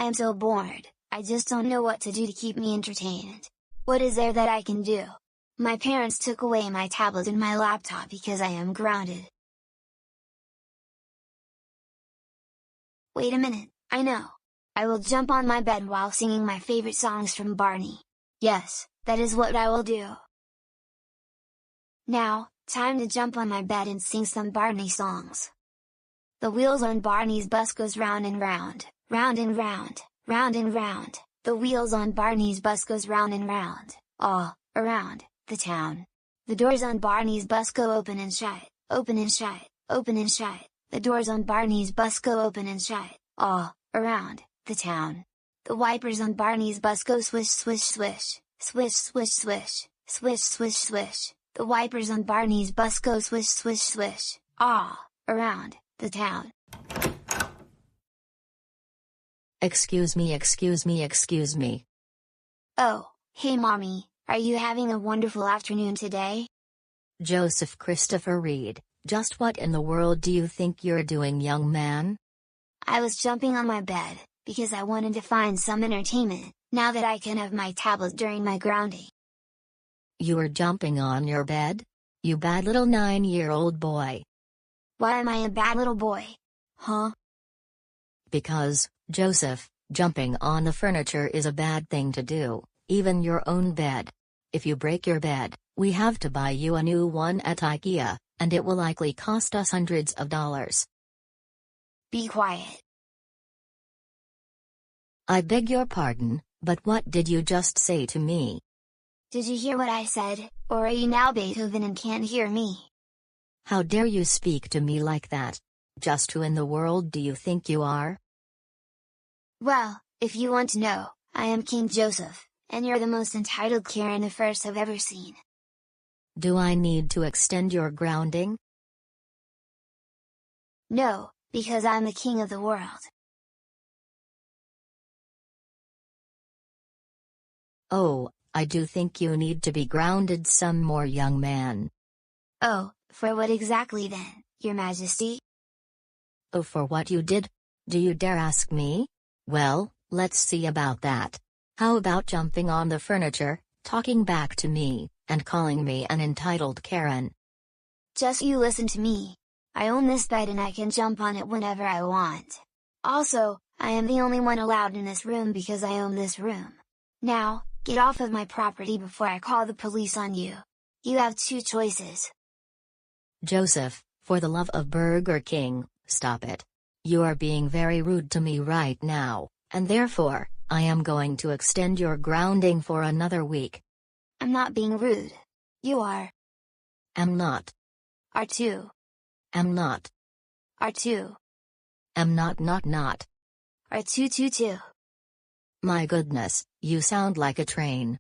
I am so bored, I just don't know what to do to keep me entertained. What is there that I can do? My parents took away my tablet and my laptop because I am grounded. Wait a minute, I know! I will jump on my bed while singing my favorite songs from Barney. Yes, that is what I will do. Now, time to jump on my bed and sing some Barney songs. The wheels on Barney's bus goes round and round, round and round, round and round. The wheels on Barney's bus goes round and round, all around the town. The doors on Barney's bus go open and shut, open and shut, open and shut. The doors on Barney's bus go open and shut, all around the town. The wipers on Barney's bus go swish swish swish, swish swish swish, swish swish swish. The wipers on Barney's bus go swish swish swish, all around the town. Excuse me, excuse me, excuse me. Oh, hey mommy, are you having a wonderful afternoon today? Joseph Christopher Reed, just what in the world do you think you're doing, young man? I was jumping on my bed, because I wanted to find some entertainment, now that I can have my tablet during my grounding. You were jumping on your bed? You bad little 9-year-old boy. Why am I a bad little boy? Huh? Because, Joseph, jumping on the furniture is a bad thing to do, even your own bed. If you break your bed, we have to buy you a new one at IKEA, and it will likely cost us hundreds of dollars. Be quiet. I beg your pardon, but what did you just say to me? Did you hear what I said, or are you now Beethoven and can't hear me? How dare you speak to me like that? Just who in the world do you think you are? Well, if you want to know, I am King Joseph, and you're the most entitled Karen the first I've ever seen. Do I need to extend your grounding? No, because I'm the king of the world. Oh, I do think you need to be grounded some more, young man. Oh, for what exactly then, Your Majesty? Oh, for what you did? Do you dare ask me? Well, let's see about that. How about jumping on the furniture, talking back to me, and calling me an entitled Karen? Just you listen to me. I own this bed and I can jump on it whenever I want. Also, I am the only one allowed in this room because I own this room. Now, get off of my property before I call the police on you. You have two choices. Joseph, for the love of Burger King, stop it. You are being very rude to me right now, and therefore, I am going to extend your grounding for another week. I'm not being rude. You are. Am not. Are too. Am not. Are too. Am not. Are too. My goodness, you sound like a train.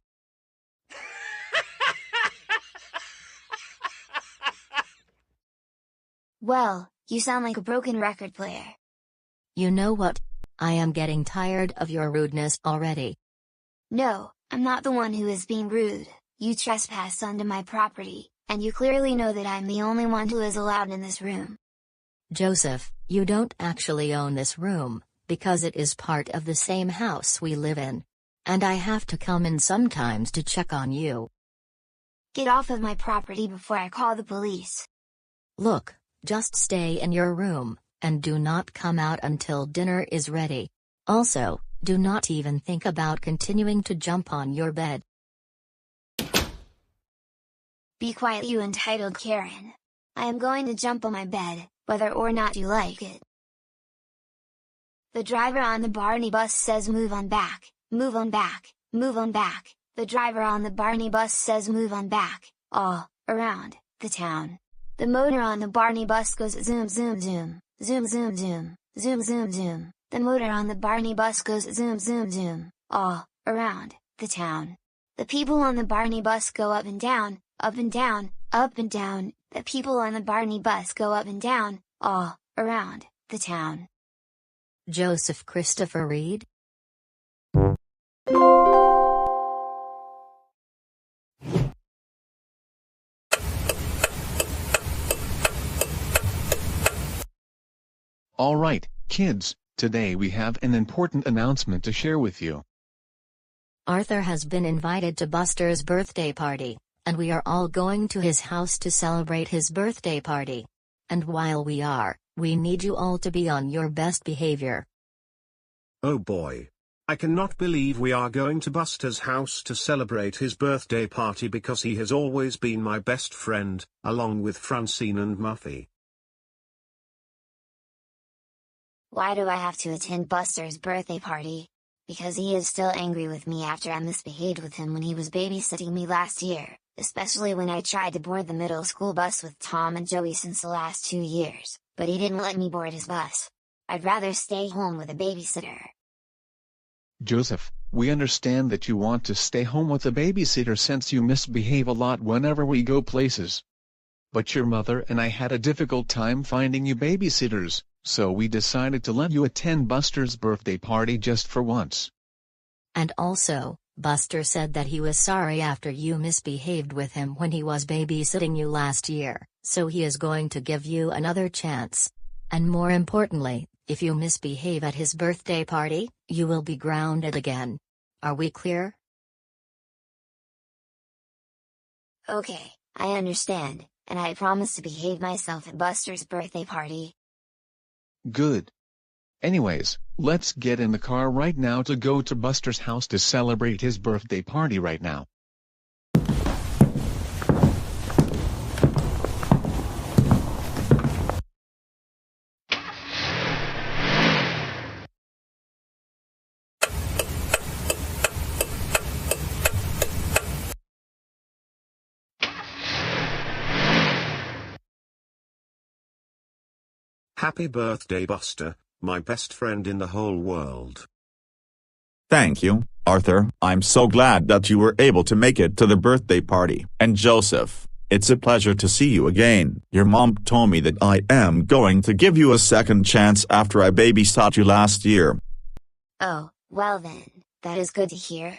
Well, you sound like a broken record player. You know what? I am getting tired of your rudeness already. No, I'm not the one who is being rude. You trespassed onto my property, and you clearly know that I'm the only one who is allowed in this room. Joseph, you don't actually own this room, because it is part of the same house we live in. And I have to come in sometimes to check on you. Get off of my property before I call the police. Look, just stay in your room, and do not come out until dinner is ready. Also, do not even think about continuing to jump on your bed. Be quiet, you entitled Karen. I am going to jump on my bed, whether or not you like it. The driver on the Barney bus says move on back, move on back, move on back. The driver on the Barney bus says move on back, all around the town. The motor on the Barney bus goes zoom zoom zoom, zoom zoom zoom, zoom zoom zoom. The motor on the Barney bus goes zoom zoom zoom, all around the town. The people on the Barney bus go up and down, up and down, up and down. The people on the Barney bus go up and down, all around the town. Joseph Christopher Reed? All right, kids, Today we have an important announcement to share with you. Arthur has been invited to Buster's birthday party, and we are all going to his house to celebrate his birthday party. And while we need you all to be on your best behavior. Oh boy. I cannot believe we are going to Buster's house to celebrate his birthday party because he has always been my best friend, along with Francine and Muffy. Why do I have to attend Buster's birthday party? Because he is still angry with me after I misbehaved with him when he was babysitting me last year, especially when I tried to board the middle school bus with Tom and Joey since the last 2 years, but he didn't let me board his bus. I'd rather stay home with a babysitter. Joseph, we understand that you want to stay home with a babysitter since you misbehave a lot whenever we go places. But your mother and I had a difficult time finding you babysitters, so we decided to let you attend Buster's birthday party just for once. And also, Buster said that he was sorry after you misbehaved with him when he was babysitting you last year, so he is going to give you another chance. And more importantly, if you misbehave at his birthday party, you will be grounded again. Are we clear? Okay, I understand, and I promise to behave myself at Buster's birthday party. Good. Anyways, let's get in the car right now to go to Buster's house to celebrate his birthday party right now. Happy birthday, Buster, my best friend in the whole world. Thank you, Arthur. I'm so glad that you were able to make it to the birthday party. And Joseph, it's a pleasure to see you again. Your mom told me that I am going to give you a second chance after I babysat you last year. Oh, well then, that is good to hear.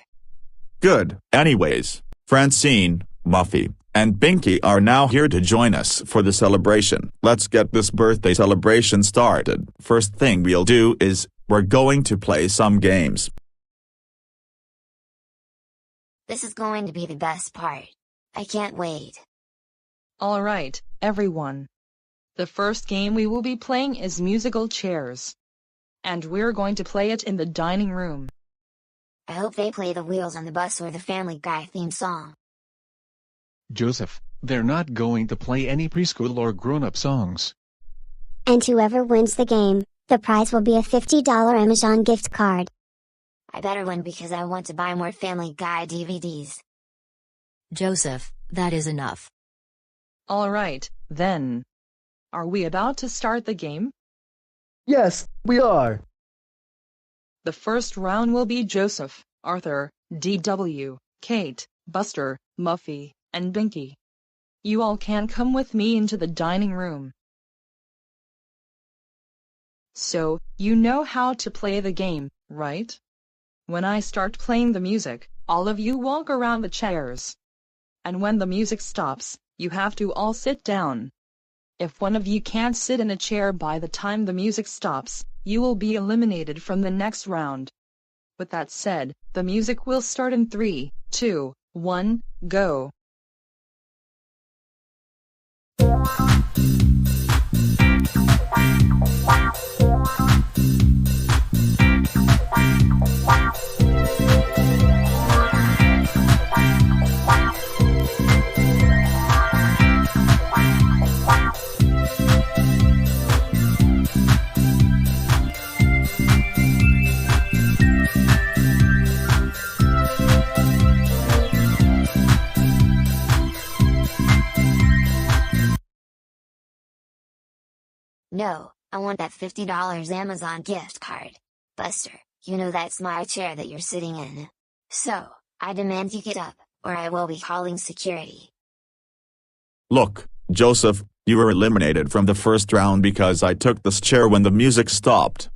Good. Anyways, Francine, Muffy, and Binky are now here to join us for the celebration. Let's get this birthday celebration started. First thing we'll do is, we're going to play some games. This is going to be the best part. I can't wait. All right, everyone. The first game we will be playing is musical chairs. And we're going to play it in the dining room. I hope they play the Wheels on the Bus or the Family Guy theme song. Joseph, they're not going to play any preschool or grown-up songs. And whoever wins the game, the prize will be a $50 Amazon gift card. I better win because I want to buy more Family Guy DVDs. Joseph, that is enough. All right, then. Are we about to start the game? Yes, we are. The first round will be Joseph, Arthur, DW, Kate, Buster, Muffy, and Binky. You all can come with me into the dining room. So, you know how to play the game, right? When I start playing the music, all of you walk around the chairs. And when the music stops, you have to all sit down. If one of you can't sit in a chair by the time the music stops, you will be eliminated from the next round. With that said, the music will start in 3, 2, 1, go. No, I want that $50 Amazon gift card. Buster, you know that's my chair that you're sitting in. So, I demand you get up, or I will be calling security. Look, Joseph, you were eliminated from the first round because I took this chair when the music stopped.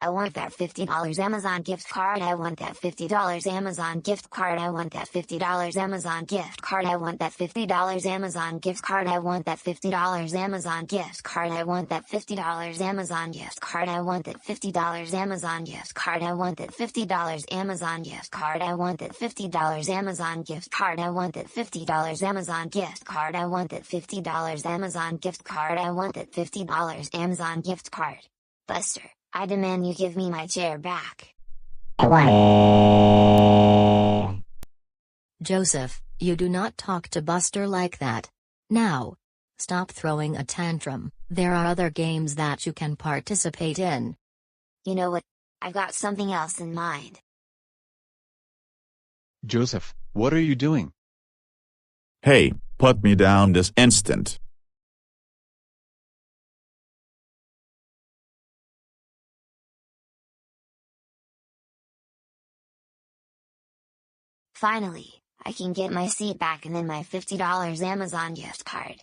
I want that $50 Amazon gift card. I want that $50 Amazon gift card. I want that $50 Amazon gift card. I want that $50 Amazon gift card. I want that $50 Amazon gift card. I want that $50 Amazon gift card. I want that $50 Amazon gift card. I want that $50 Amazon gift card. I want that $50 Amazon gift card. I want that $50 Amazon gift card. I want that $50 Amazon gift card. I want that $50 Amazon gift card. Buster, I demand you give me my chair back. Joseph, you do not talk to Buster like that. Now, stop throwing a tantrum. There are other games that you can participate in. You know what? I've got something else in mind. Joseph, what are you doing? Hey, put me down this instant. Finally, I can get my seat back and then my $50 Amazon gift card.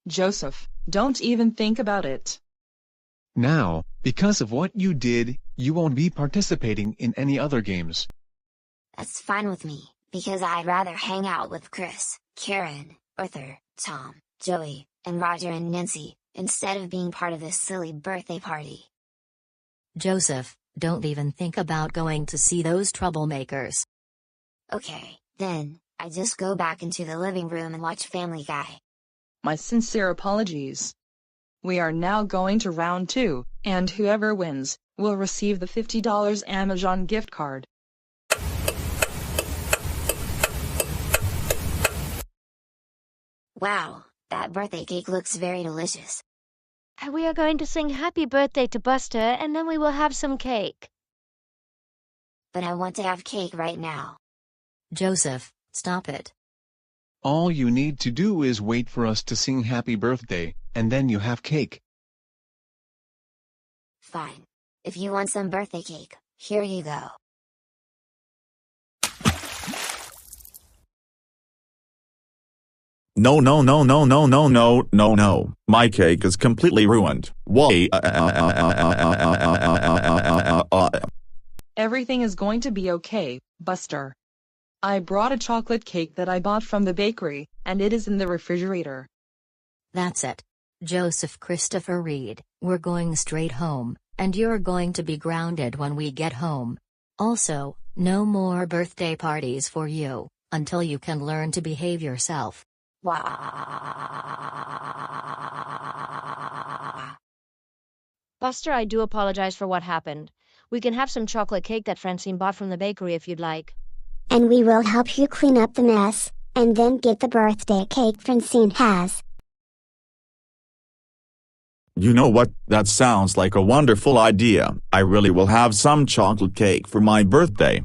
Joseph, don't even think about it. Now, because of what you did, you won't be participating in any other games. That's fine with me, because I'd rather hang out with Chris, Karen, Arthur, Tom, Joey, and Roger and Nancy, instead of being part of this silly birthday party. Joseph, don't even think about going to see those troublemakers. Okay, then, I just go back into the living room and watch Family Guy. My sincere apologies. We are now going to round 2, and whoever wins will receive the $50 Amazon gift card. Wow, that birthday cake looks very delicious. We are going to sing happy birthday to Buster and then we will have some cake. But I want to have cake right now. Joseph, stop it. All you need to do is wait for us to sing happy birthday, and then you have cake. Fine. If you want some birthday cake, here you go. No, no, no, no, no, no, no, no, no. My cake is completely ruined. Why? Everything is going to be okay, Buster. I brought a chocolate cake that I bought from the bakery, and it is in the refrigerator. That's it. Joseph Christopher Reed, we're going straight home, and you're going to be grounded when we get home. Also, no more birthday parties for you, until you can learn to behave yourself. Buster, I do apologize for what happened. We can have some chocolate cake that Francine bought from the bakery if you'd like. And we will help you clean up the mess, and then get the birthday cake Francine has. You know what? That sounds like a wonderful idea. I really will have some chocolate cake for my birthday.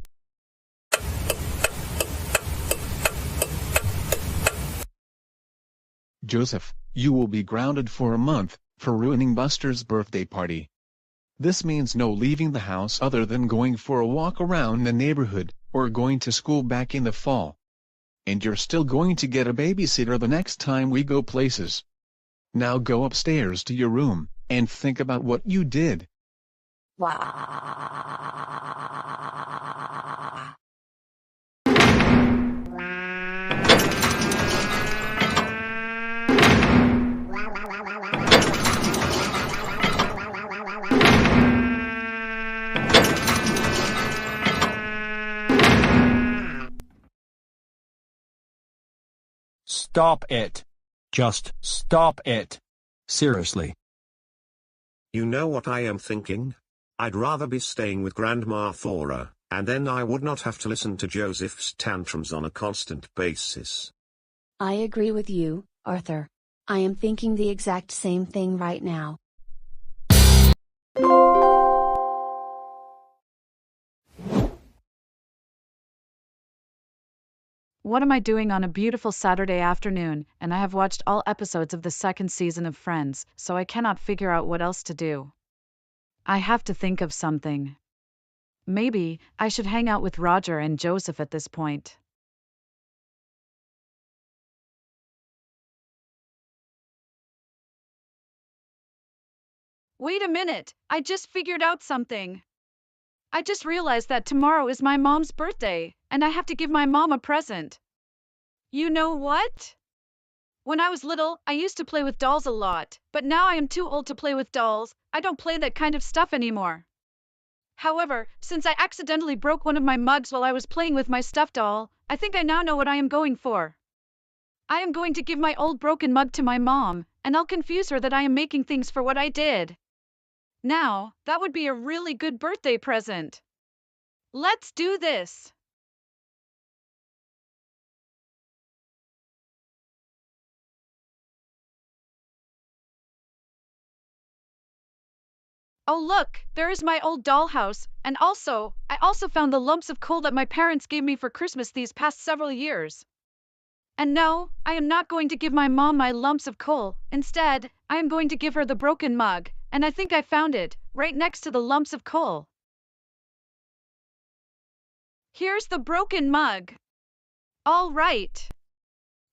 Joseph, you will be grounded for a month, for ruining Buster's birthday party. This means no leaving the house other than going for a walk around the neighborhood, or going to school back in the fall. And you're still going to get a babysitter the next time we go places. Now go upstairs to your room, and think about what you did. Stop it. Just stop it. Seriously. You know what I am thinking? I'd rather be staying with Grandma Thora, and then I would not have to listen to Joseph's tantrums on a constant basis. I agree with you, Arthur. I am thinking the exact same thing right now. What am I doing on a beautiful Saturday afternoon, and I have watched all episodes of the second season of Friends, so I cannot figure out what else to do. I have to think of something. Maybe I should hang out with Roger and Joseph at this point. Wait a minute, I just figured out something. I just realized that tomorrow is my mom's birthday, and I have to give my mom a present. You know what? When I was little, I used to play with dolls a lot, but now I am too old to play with dolls. I don't play that kind of stuff anymore. However, since I accidentally broke one of my mugs while I was playing with my stuffed doll, I think I now know what I am going for. I am going to give my old broken mug to my mom, and I'll confuse her that I am making things for what I did. Now, that would be a really good birthday present. Let's do this. Oh look, there is my old dollhouse, and I also found the lumps of coal that my parents gave me for Christmas these past several years. And no, I am not going to give my mom my lumps of coal. Instead, I am going to give her the broken mug, and I think I found it, right next to the lumps of coal. Here's the broken mug. All right.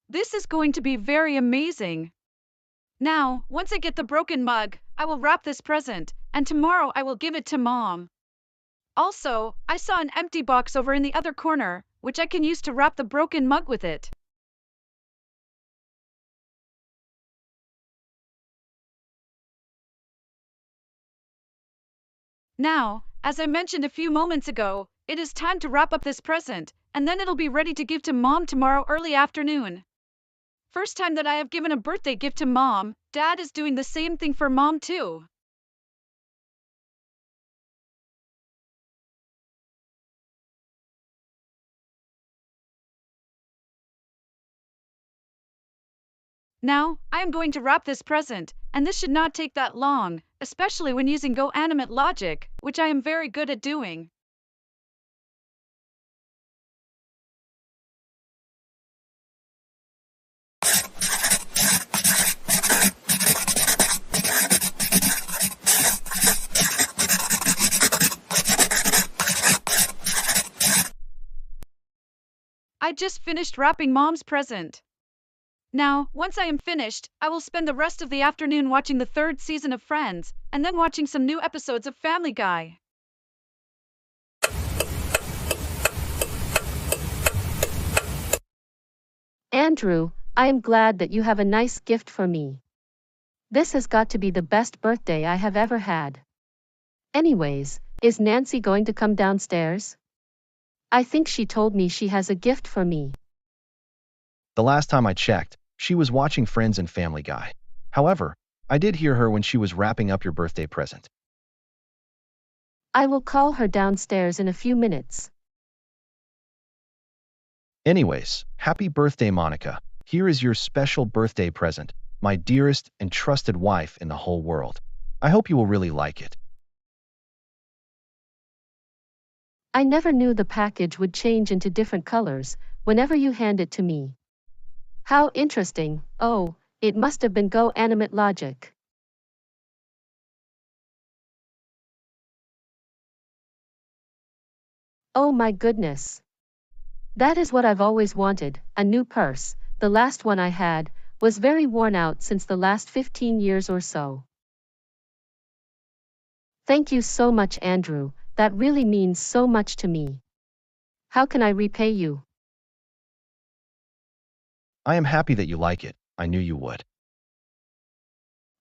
This is going to be very amazing. Now, once I get the broken mug, I will wrap this present, and tomorrow I will give it to Mom. Also, I saw an empty box over in the other corner, which I can use to wrap the broken mug with it. Now, as I mentioned a few moments ago, it is time to wrap up this present, and then it'll be ready to give to Mom tomorrow early afternoon. First time that I have given a birthday gift to Mom, Dad is doing the same thing for Mom too. Now, I am going to wrap this present, and this should not take that long, especially when using GoAnimate logic, which I am very good at doing. I just finished wrapping Mom's present. Now, once I am finished, I will spend the rest of the afternoon watching the third season of Friends, and then watching some new episodes of Family Guy. Andrew, I am glad that you have a nice gift for me. This has got to be the best birthday I have ever had. Anyways, is Nancy going to come downstairs? I think she told me she has a gift for me. The last time I checked, she was watching Friends and Family Guy. However, I did hear her when she was wrapping up your birthday present. I will call her downstairs in a few minutes. Anyways, happy birthday, Monica. Here is your special birthday present, my dearest and trusted wife in the whole world. I hope you will really like it. I never knew the package would change into different colors whenever you hand it to me. How interesting. Oh, it must have been GoAnimate logic. Oh my goodness. That is what I've always wanted, a new purse. The last one I had was very worn out since the last 15 years or so. Thank you so much, Andrew. That really means so much to me. How can I repay you? I am happy that you like it. I knew you would.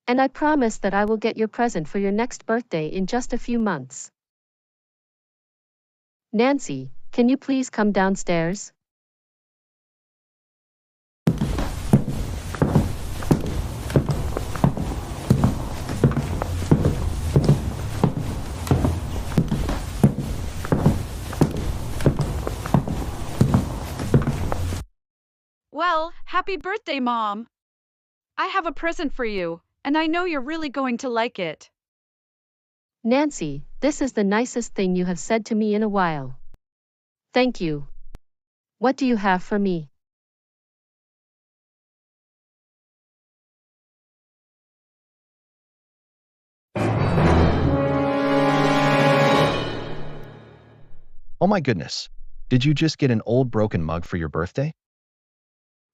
And I promise that I will get your present for your next birthday in just a few months. Nancy, can you please come downstairs? Well, happy birthday, Mom! I have a present for you, and I know you're really going to like it. Nancy, this is the nicest thing you have said to me in a while. Thank you. What do you have for me? Oh my goodness. Did you just get an old broken mug for your birthday?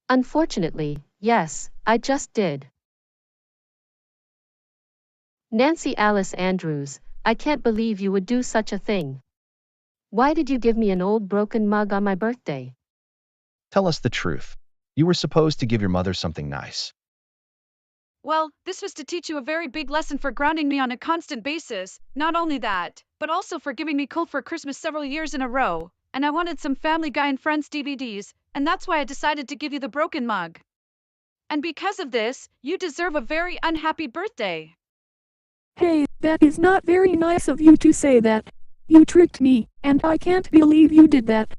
Unfortunately, yes, I just did. Nancy Alice Andrews, I can't believe you would do such a thing. Why did you give me an old broken mug on my birthday? Tell us the truth. You were supposed to give your mother something nice. Well, this was to teach you a very big lesson for grounding me on a constant basis. Not only that, but also for giving me coal for Christmas several years in a row. And I wanted some Family Guy and Friends DVDs, and that's why I decided to give you the broken mug. And because of this, you deserve a very unhappy birthday. Hey, that is not very nice of you to say that. You tricked me, and I can't believe you did that.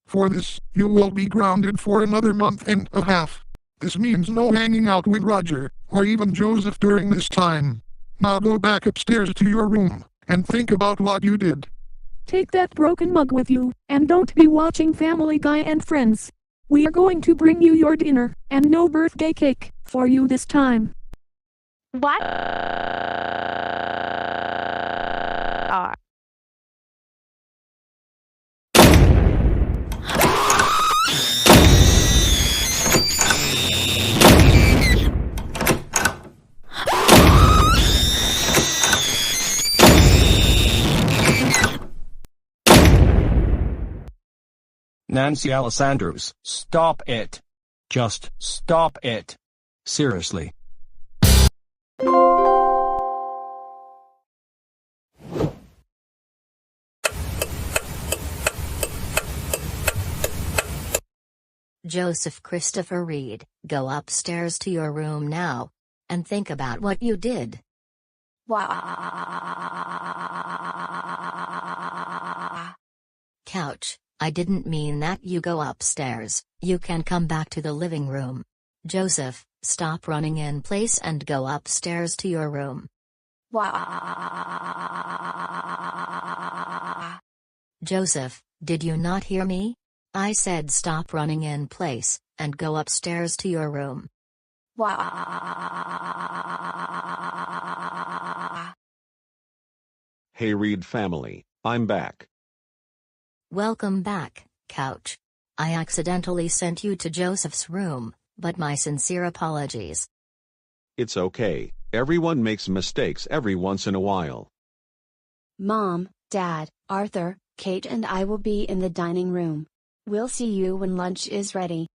For this, you will be grounded for another month and a half. This means no hanging out with Roger, or even Joseph during this time. Now go back upstairs to your room, and think about what you did. Take that broken mug with you, and don't be watching Family Guy and Friends. We are going to bring you your dinner, and no birthday cake, for you this time. What? Nancy Alice Andrews, stop it. Just stop it. Seriously. Joseph Christopher Reed, go upstairs to your room now. And think about what you did. Couch, I didn't mean that. You go upstairs, you can come back to the living room. Joseph, stop running in place and go upstairs to your room. Joseph, did you not hear me? I said stop running in place, and go upstairs to your room. Hey Reed family, I'm back. Welcome back, Couch. I accidentally sent you to Joseph's room, but my sincere apologies. It's okay, everyone makes mistakes every once in a while. Mom, Dad, Arthur, Kate and I will be in the dining room. We'll see you when lunch is ready.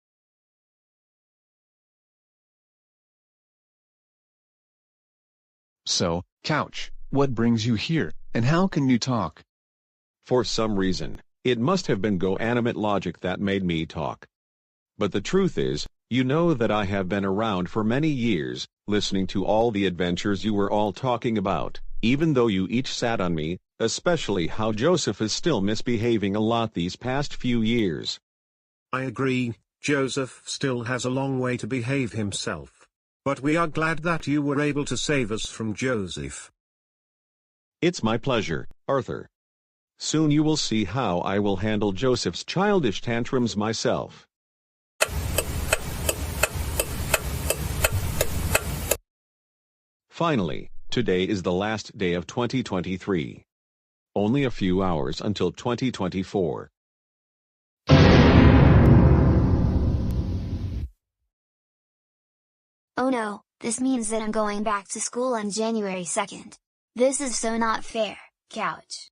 So, Couch, what brings you here, and how can you talk? For some reason, it must have been GoAnimate logic that made me talk. But the truth is, you know that I have been around for many years, listening to all the adventures you were all talking about, even though you each sat on me, especially how Joseph is still misbehaving a lot these past few years. I agree, Joseph still has a long way to behave himself. But we are glad that you were able to save us from Joseph. It's my pleasure, Arthur. Soon you will see how I will handle Joseph's childish tantrums myself. Finally, today is the last day of 2023. Only a few hours until 2024. Oh no, this means that I'm going back to school on January 2nd. This is so not fair, Couch.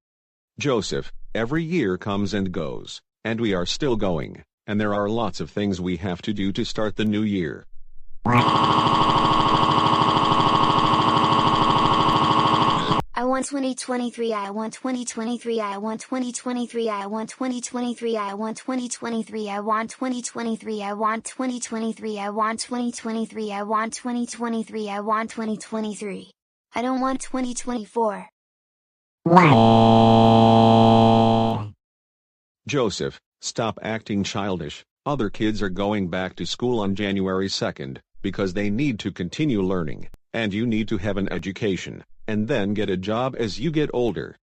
Joseph, every year comes and goes, and we are still going, and there are lots of things we have to do to start the new year. I want 2023, I want 2023, I want 2023, I want 2023, I want 2023, I want 2023, I want 2023, I want 2023, I want 2023, I want 2023. I don't want 2024. Joseph, stop acting childish. Other kids are going back to school on January 2nd, because they need to continue learning, and you need to have an education, and then get a job as you get older.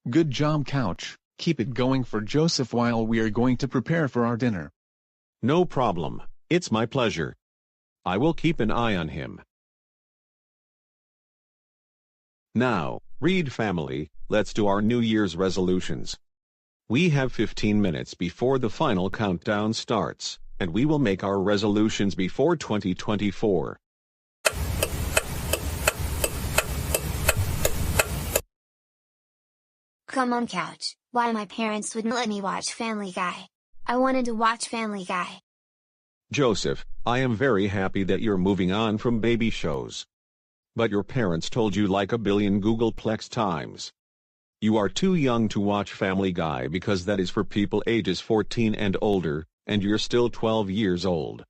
Good job, Couch. Keep it going for Joseph while we are going to prepare for our dinner. No problem, it's my pleasure. I will keep an eye on him. Now, Reed family, let's do our New Year's resolutions. We have 15 minutes before the final countdown starts, and we will make our resolutions before 2024. come on couch, why my parents wouldn't let me watch Family Guy. I wanted to watch Family Guy. Joseph, I am very happy that you're moving on from baby shows. But your parents told you like a billion Googleplex times. You are too young to watch Family Guy because that is for people ages 14 and older, and you're still 12 years old.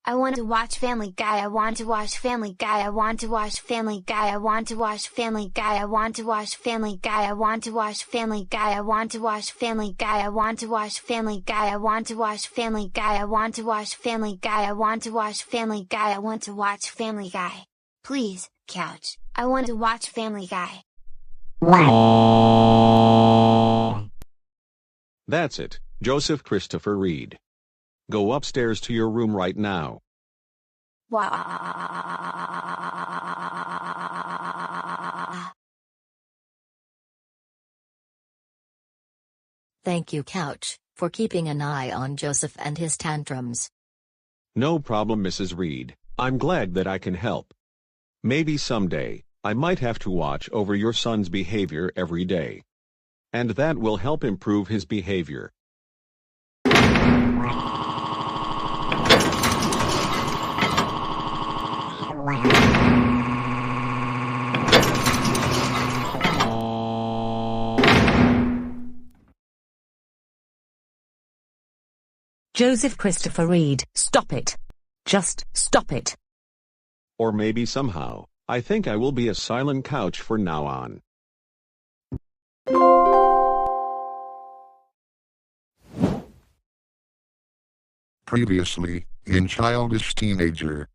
I want to watch Family Guy. I want to watch Family Guy. I want to watch Family Guy. I want to watch Family Guy. I want to watch Family Guy. I want to watch Family Guy. I want to watch Family Guy. I want to watch Family Guy. I want to watch Family Guy. I want to watch Family Guy. I want to watch Family Guy. I want to watch Family Guy. Please, couch. I want to watch Family Guy. That's it, Joseph Christopher Reed. Go upstairs to your room right now. Thank you, Couch, for keeping an eye on Joseph and his tantrums. No problem, Mrs. Reed. I'm glad that I can help. Maybe someday, I might have to watch over your son's behavior every day. And that will help improve his behavior. Joseph Christopher Reed, stop it. Just stop it. Or maybe somehow, I think I will be a silent couch for now on. Previously, in Childish Teenager.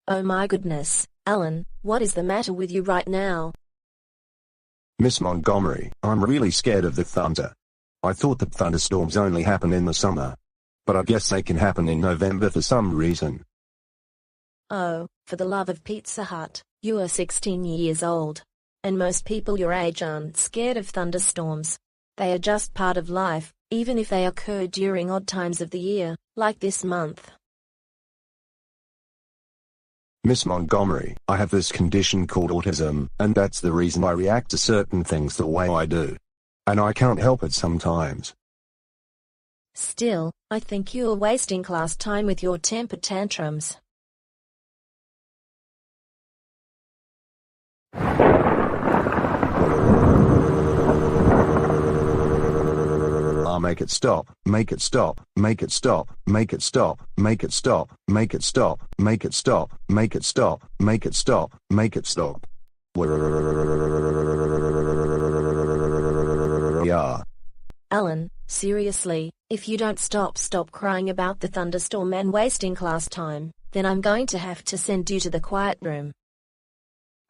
Oh my goodness, Alan, what is the matter with you right now? Miss Montgomery, I'm really scared of the thunder. I thought that thunderstorms only happen in the summer. But I guess they can happen in November for some reason. Oh, for the love of Pizza Hut, you are 16 years old. And most people your age aren't scared of thunderstorms. They are just part of life, even if they occur during odd times of the year, like this month. Miss Montgomery, I have this condition called autism, and that's the reason I react to certain things the way I do. And I can't help it sometimes. Still, I think you're wasting class time with your temper tantrums. I'll make it stop, make it stop, make it stop, make it stop, make it stop, make it stop, make it stop, make it stop, make it stop, make it stop. Yeah. Alan, seriously, if you don't stop crying about the thunderstorm and wasting class time, then I'm going to have to send you to the quiet room.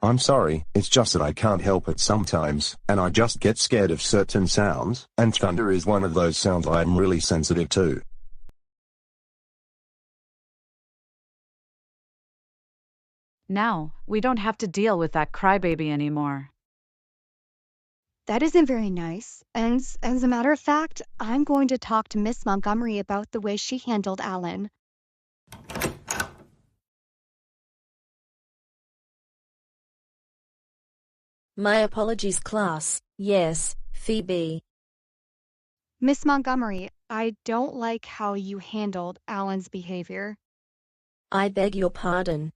I'm sorry, it's just that I can't help it sometimes, and I just get scared of certain sounds, and thunder is one of those sounds I'm really sensitive to. Now, we don't have to deal with that crybaby anymore. That isn't very nice, and as a matter of fact, I'm going to talk to Miss Montgomery about the way she handled Alan. My apologies, class. Yes, Phoebe. Miss Montgomery, I don't like how you handled Alan's behavior. I beg your pardon.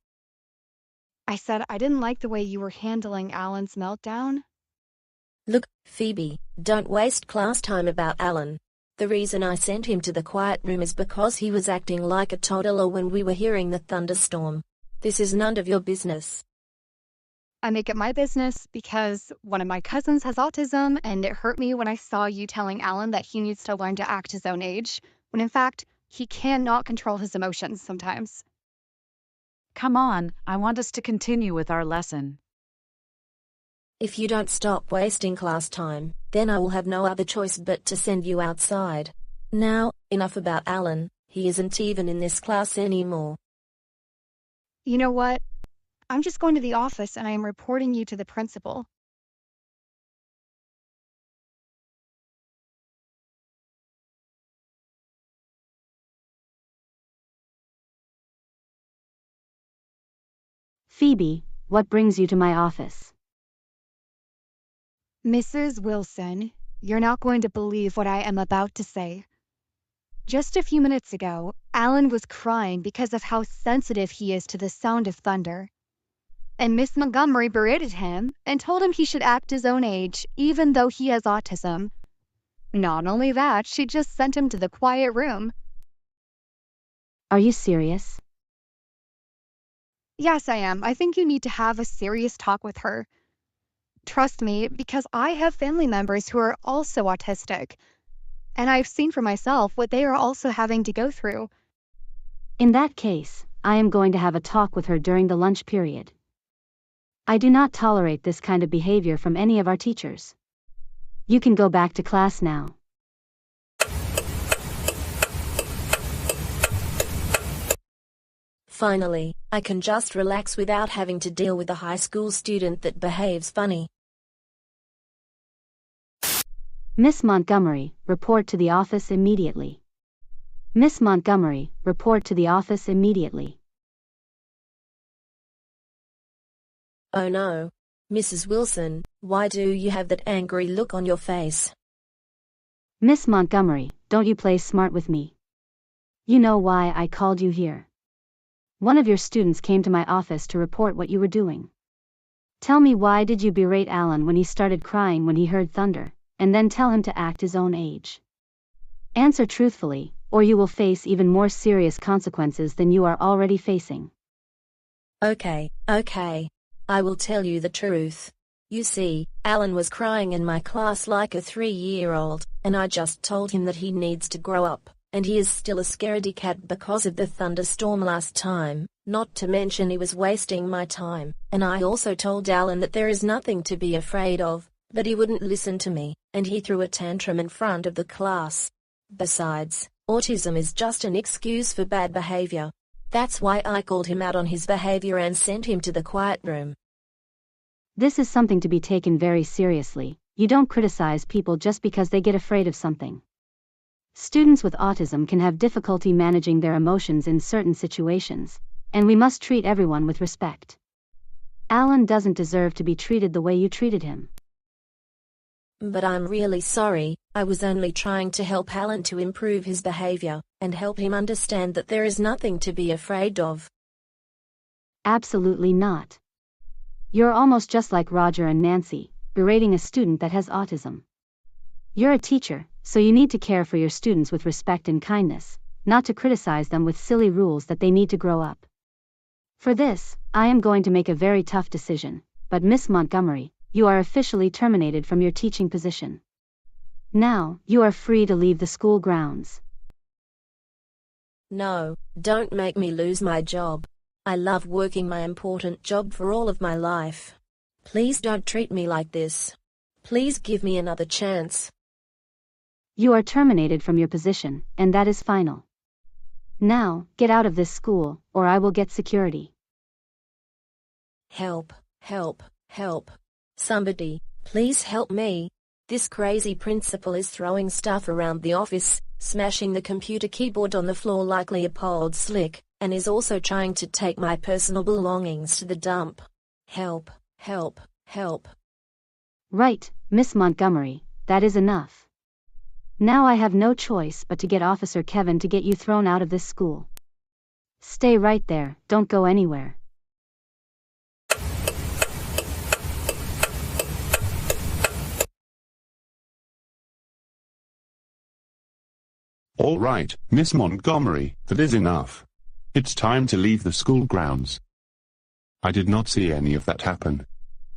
I said I didn't like the way you were handling Alan's meltdown. Look, Phoebe, don't waste class time about Alan. The reason I sent him to the quiet room is because he was acting like a toddler when we were hearing the thunderstorm. This is none of your business. I make it my business because one of my cousins has autism, and it hurt me when I saw you telling Alan that he needs to learn to act his own age, when in fact, he cannot control his emotions sometimes. Come on, I want us to continue with our lesson. If you don't stop wasting class time, then I will have no other choice but to send you outside. Now, enough about Alan, he isn't even in this class anymore. You know what? I'm just going to the office and I am reporting you to the principal. Phoebe, what brings you to my office? Mrs. Wilson, you're not going to believe what I am about to say. Just a few minutes ago, Alan was crying because of how sensitive he is to the sound of thunder. And Miss Montgomery berated him and told him he should act his own age, even though he has autism. Not only that, she just sent him to the quiet room. Are you serious? Yes, I am. I think you need to have a serious talk with her. Trust me, because I have family members who are also autistic, and I've seen for myself what they are also having to go through. In that case, I am going to have a talk with her during the lunch period. I do not tolerate this kind of behavior from any of our teachers. You can go back to class now. Finally, I can just relax without having to deal with a high school student that behaves funny. Miss Montgomery, report to the office immediately. Miss Montgomery, report to the office immediately. Oh no. Mrs. Wilson, why do you have that angry look on your face? Miss Montgomery, don't you play smart with me. You know why I called you here. One of your students came to my office to report what you were doing. Tell me, why did you berate Alan when he started crying when he heard thunder, and then tell him to act his own age? Answer truthfully, or you will face even more serious consequences than you are already facing. Okay. I will tell you the truth. You see, Alan was crying in my class like a 3-year-old, and I just told him that he needs to grow up, and he is still a scaredy cat because of the thunderstorm last time, not to mention he was wasting my time, and I also told Alan that there is nothing to be afraid of, but he wouldn't listen to me, and he threw a tantrum in front of the class. Besides, autism is just an excuse for bad behavior. That's why I called him out on his behavior and sent him to the quiet room. This is something to be taken very seriously. You don't criticize people just because they get afraid of something. Students with autism can have difficulty managing their emotions in certain situations, and we must treat everyone with respect. Alan doesn't deserve to be treated the way you treated him. But I'm really sorry, I was only trying to help Alan to improve his behavior, and help him understand that there is nothing to be afraid of. Absolutely not. You're almost just like Roger and Nancy, berating a student that has autism. You're a teacher, so you need to care for your students with respect and kindness, not to criticize them with silly rules that they need to grow up. For this, I am going to make a very tough decision, but Miss Montgomery, you are officially terminated from your teaching position. Now, you are free to leave the school grounds. No, don't make me lose my job. I love working my important job for all of my life. Please don't treat me like this. Please give me another chance. You are terminated from your position, and that is final. Now, get out of this school, or I will get security. Help. Somebody, please help me. This crazy principal is throwing stuff around the office, smashing the computer keyboard on the floor like Leopold Slick, and is also trying to take my personal belongings to the dump. Help. Right, Miss Montgomery, that is enough. Now I have no choice but to get Officer Kevin to get you thrown out of this school. Stay right there, don't go anywhere. All right, Miss Montgomery, that is enough. It's time to leave the school grounds. I did not see any of that happen.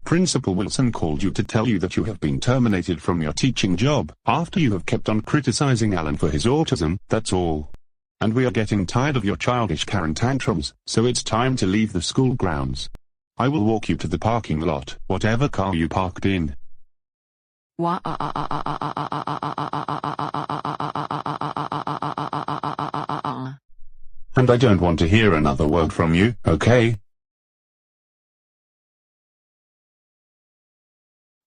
Principal Wilson called you to tell you that you have been terminated from your teaching job, after you have kept on criticizing Alan for his autism, that's all. And we are getting tired of your childish Karen tantrums, so it's time to leave the school grounds. I will walk you to the parking lot, whatever car you parked in. And I don't want to hear another word from you, okay?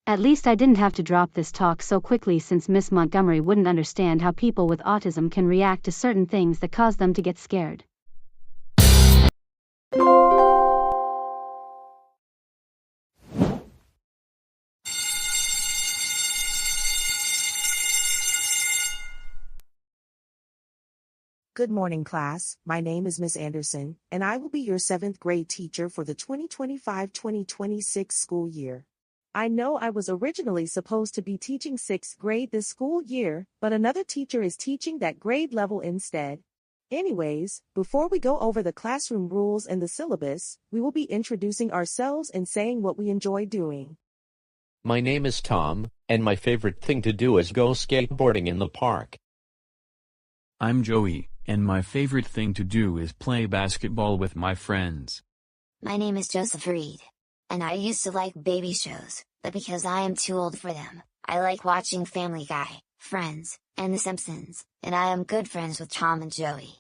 At least I didn't have to drop this talk so quickly, since Miss Montgomery wouldn't understand how people with autism can react to certain things that cause them to get scared. Good morning, class. My name is Miss Anderson, and I will be your 7th grade teacher for the 2025-2026 school year. I know I was originally supposed to be teaching 6th grade this school year, but another teacher is teaching that grade level instead. Anyways, before we go over the classroom rules and the syllabus, we will be introducing ourselves and saying what we enjoy doing. My name is Tom, and my favorite thing to do is go skateboarding in the park. I'm Joey, and my favorite thing to do is play basketball with my friends. My name is Joseph Reed, and I used to like baby shows, but because I am too old for them, I like watching Family Guy, Friends, and The Simpsons, and I am good friends with Tom and Joey.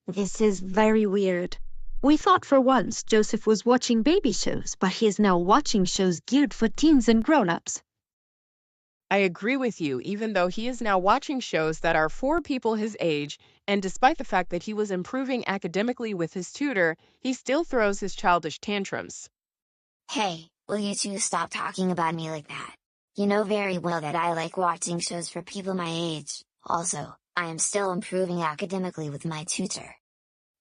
This is very weird. We thought for once Joseph was watching baby shows, but he is now watching shows geared for teens and grown-ups. I agree with you, even though he is now watching shows that are for people his age, and despite the fact that he was improving academically with his tutor, he still throws his childish tantrums. Hey, will you two stop talking about me like that? You know very well that I like watching shows for people my age. Also, I am still improving academically with my tutor.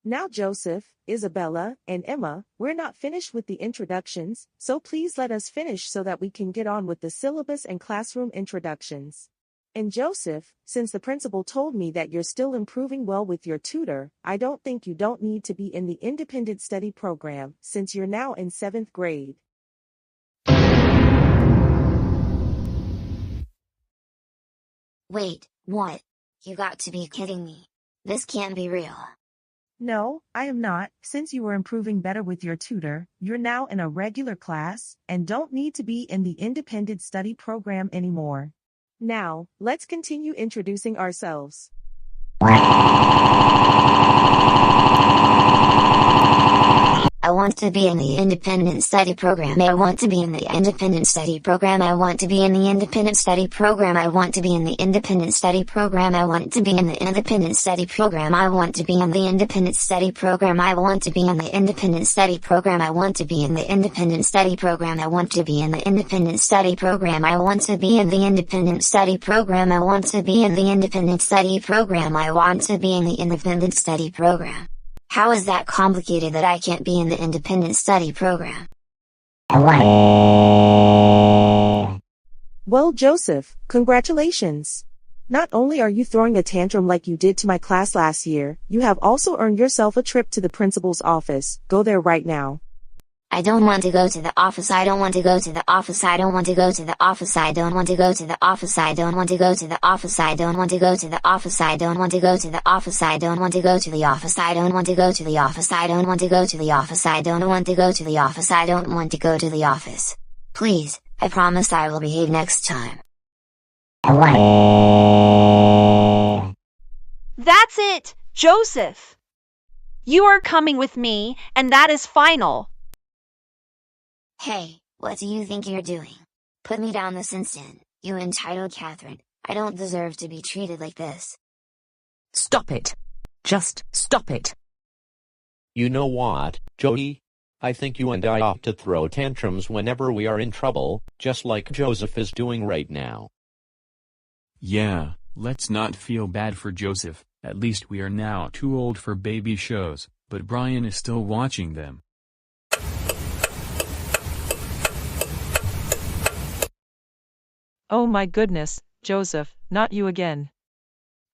Now Joseph, Isabella, and Emma, we're not finished with the introductions, so please let us finish so that we can get on with the syllabus and classroom introductions. And Joseph, since the principal told me that you're still improving well with your tutor, I don't think you don't need to be in the independent study program, since you're now in 7th grade. Wait, what? You got to be kidding me. This can't be real. No, I am not. Since you were improving better with your tutor, you're now in a regular class, and don't need to be in the independent study program anymore. Now, let's continue introducing ourselves. I want to be in the independent study program. I want to be in the independent study program. I want to be in the independent study program. I want to be in the independent study program. I want to be in the independent study program. I want to be in the independent study program. I want to be in the independent study program. I want to be in the independent study program. I want to be in the independent study program. I want to be in the independent study program. I want to be in the independent study program. I want to be in the independent study program. How is that complicated that I can't be in the independent study program? Well, Joseph, congratulations. Not only are you throwing a tantrum like you did to my class last year, you have also earned yourself a trip to the principal's office. Go there right now. I don't want to go to the office. I don't want to go to the office. I don't want to go to the office. I don't want to go to the office. I don't want to go to the office. I don't want to go to the office. I don't want to go to the office. I don't want to go to the office. I don't want to go to the office. I don't want to go to the office. I don't want to go to the office. I don't want to go to the office. Please, I promise I will behave next time. That's it, Joseph! You are coming with me, and that is final. Hey, what do you think you're doing? Put me down this instant, you entitled Catherine. I don't deserve to be treated like this. Stop it. Just stop it. You know what, Joey? I think you and I ought to throw tantrums whenever we are in trouble, just like Joseph is doing right now. Yeah, let's not feel bad for Joseph. At least we are now too old for baby shows, but Brian is still watching them. Oh my goodness, Joseph, not you again.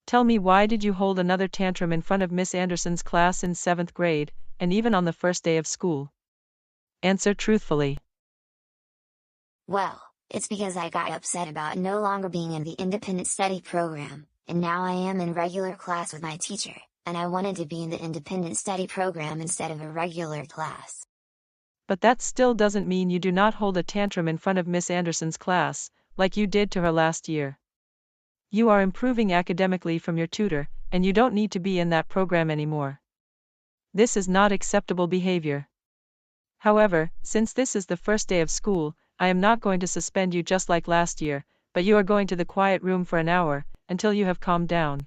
Tell me, why did you hold another tantrum in front of Miss Anderson's class in 7th grade, and even on the first day of school? Answer truthfully. Well, it's because I got upset about no longer being in the independent study program, and now I am in regular class with my teacher, and I wanted to be in the independent study program instead of a regular class. But that still doesn't mean you do not hold a tantrum in front of Miss Anderson's class, like you did to her last year. You are improving academically from your tutor, and you don't need to be in that program anymore. This is not acceptable behavior. However, since this is the first day of school, I am not going to suspend you just like last year, but you are going to the quiet room for an hour, until you have calmed down.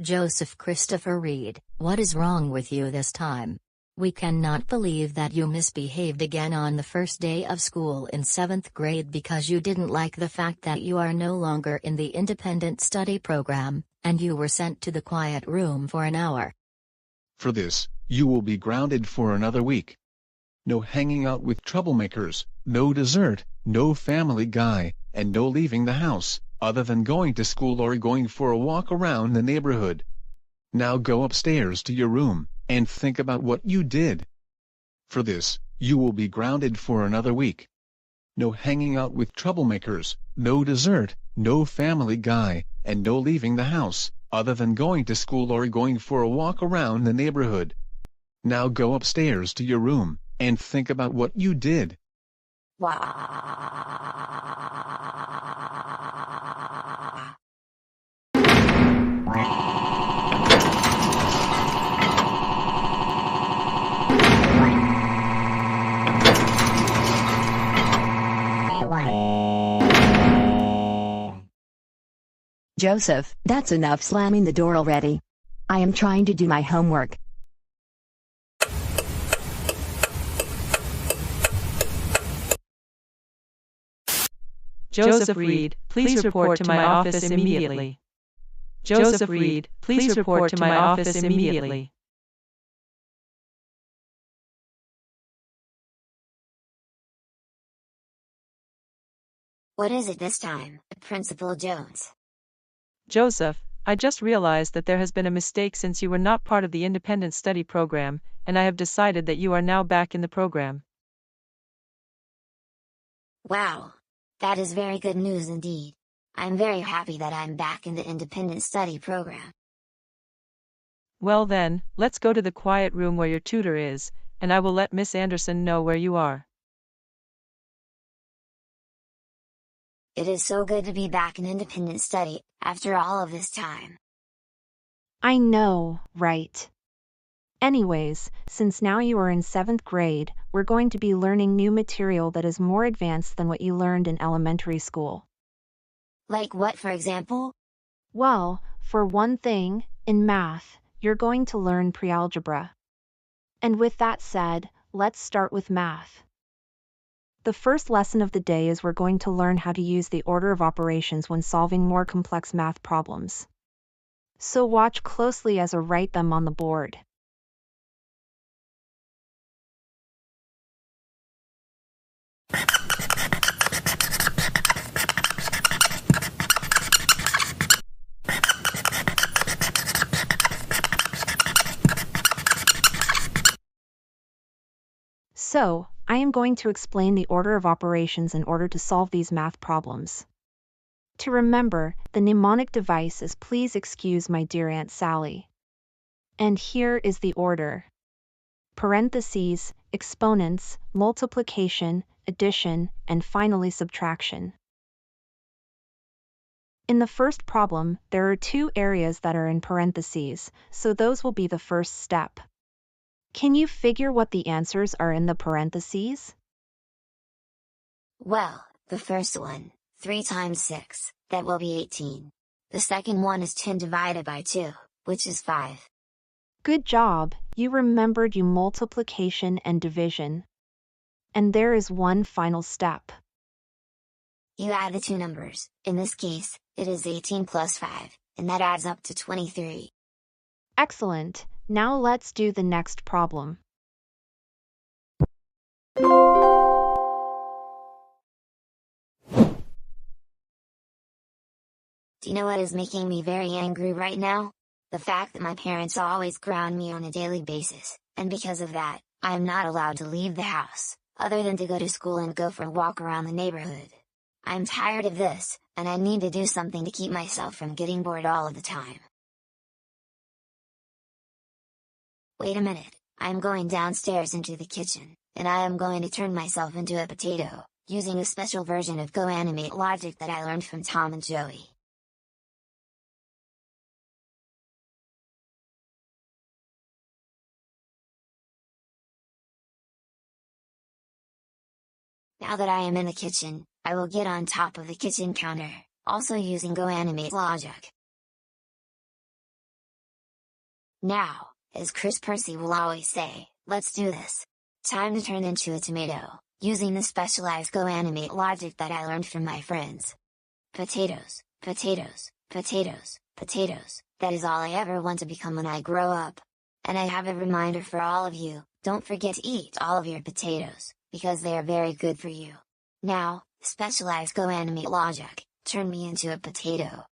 Joseph Christopher Reed, what is wrong with you this time? We cannot believe that you misbehaved again on the first day of school in 7th grade because you didn't like the fact that you are no longer in the independent study program, and you were sent to the quiet room for an hour. For this, you will be grounded for another week. No hanging out with troublemakers, no dessert, no Family Guy, and no leaving the house, other than going to school or going for a walk around the neighborhood. Now go upstairs to your room, and think about what you did. For this, you will be grounded for another week. No hanging out with troublemakers, no dessert, no Family Guy, and no leaving the house, other than going to school or going for a walk around the neighborhood. Now go upstairs to your room, and think about what you did. Joseph, that's enough slamming the door already. I am trying to do my homework. Joseph Reed, please report to my office immediately. Joseph Reed, please report to my office immediately. What is it this time, Principal Jones? Joseph, I just realized that there has been a mistake since you were not part of the independent study program, and I have decided that you are now back in the program. Wow. That is very good news indeed. I'm very happy that I'm back in the independent study program. Well then, let's go to the quiet room where your tutor is, and I will let Miss Anderson know where you are. It is so good to be back in independent study, after all of this time. I know, right? Anyways, since now you are in 7th grade, we're going to be learning new material that is more advanced than what you learned in elementary school. Like what, for example? Well, for one thing, in math, you're going to learn pre-algebra. And with that said, let's start with math. The first lesson of the day is we're going to learn how to use the order of operations when solving more complex math problems. So watch closely as I write them on the board. So, I am going to explain the order of operations in order to solve these math problems. To remember, the mnemonic device is please excuse my dear Aunt Sally. And here is the order. Parentheses, exponents, multiplication, addition, and finally subtraction. In the first problem, there are 2 areas that are in parentheses, so those will be the first step. Can you figure what the answers are in the parentheses? Well, the first one, 3 times 6, that will be 18. The second one is 10 divided by 2, which is 5. Good job, you remembered your multiplication and division. And there is one final step. You add the 2 numbers, in this case, it is 18 plus 5, and that adds up to 23. Excellent, now let's do the next problem. Do you know what is making me very angry right now? The fact that my parents always ground me on a daily basis, and because of that, I am not allowed to leave the house, other than to go to school and go for a walk around the neighborhood. I'm tired of this, and I need to do something to keep myself from getting bored all of the time. Wait a minute, I am going downstairs into the kitchen, and I am going to turn myself into a potato, using a special version of GoAnimate logic that I learned from Tom and Joey. Now that I am in the kitchen, I will get on top of the kitchen counter, also using GoAnimate logic. Now, as Chris Percy will always say, Let's do this. Time to turn into a tomato, using the specialized GoAnimate logic that I learned from my friends. Potatoes, potatoes, potatoes, potatoes, that is all I ever want to become when I grow up. And I have a reminder for all of you, don't forget to eat all of your potatoes, because they are very good for you. Now, specialized GoAnimate logic, turn me into a potato.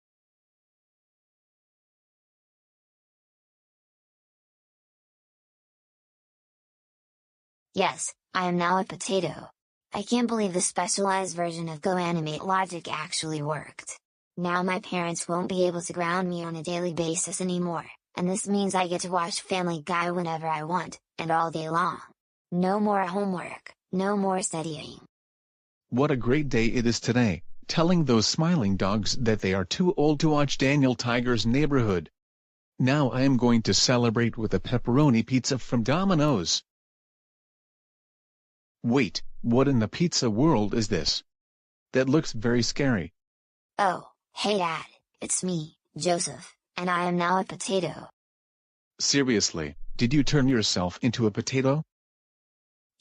Yes, I am now a potato. I can't believe the specialized version of GoAnimate logic actually worked. Now my parents won't be able to ground me on a daily basis anymore, and this means I get to watch Family Guy whenever I want, and all day long. No more homework, no more studying. What a great day it is today, telling those smiling dogs that they are too old to watch Daniel Tiger's Neighborhood. Now I am going to celebrate with a pepperoni pizza from Domino's. Wait, what in the pizza world is this? That looks very scary. Oh, hey Dad, it's me, Joseph, and I am now a potato. Seriously, did you turn yourself into a potato?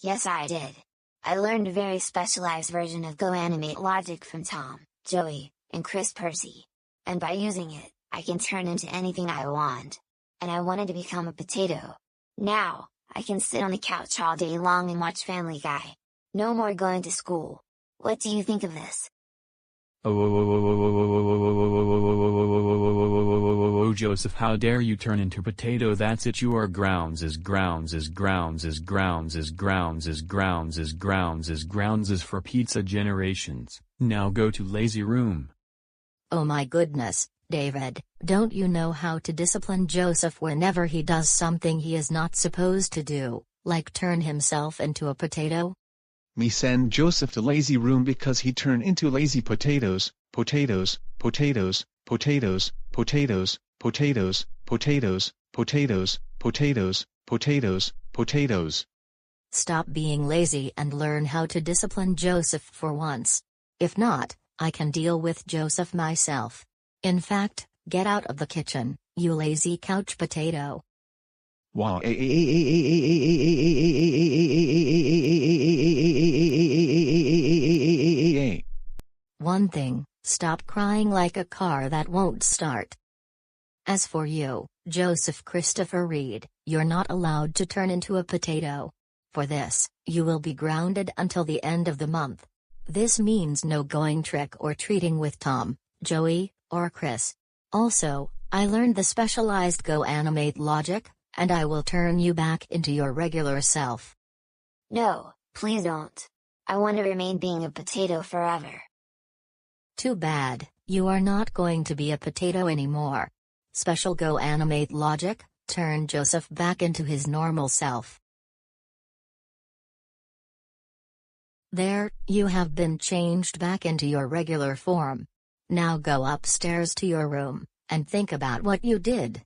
Yes, I did. I learned a very specialized version of GoAnimate logic from Tom, Joey, and Chris Percy. And by using it, I can turn into anything I want. And I wanted to become a potato. Now, I can sit on the couch all day long and watch Family Guy. No more going to school. What do you think of this? Oh, Joseph, how dare you turn into potato? That's it, you are grounds is grounds is grounds is grounds is grounds is grounds is grounds is grounds is for pizza generations. Now go to lazy room. Oh my goodness, David, don't you know how to discipline Joseph whenever he does something he is not supposed to do, like turn himself into a potato? Me send Joseph to lazy room because he turned into lazy potatoes, potatoes, potatoes, potatoes, potatoes, potatoes, potatoes, potatoes, potatoes, potatoes, potatoes. Stop being lazy and learn how to discipline Joseph for once. If not, I can deal with Joseph myself. In fact, get out of the kitchen, you lazy couch potato. Wow. One thing, stop crying like a car that won't start. As for you, Joseph Christopher Reed, you're not allowed to turn into a potato. For this, you will be grounded until the end of the month. This means no going trick or treating with Tom, Joey, or Chris. Also, I learned the specialized GoAnimate logic, and I will turn you back into your regular self. No, please don't. I want to remain being a potato forever. Too bad, you are not going to be a potato anymore. Special GoAnimate logic, turn Joseph back into his normal self. There, you have been changed back into your regular form. Now go upstairs to your room, and think about what you did.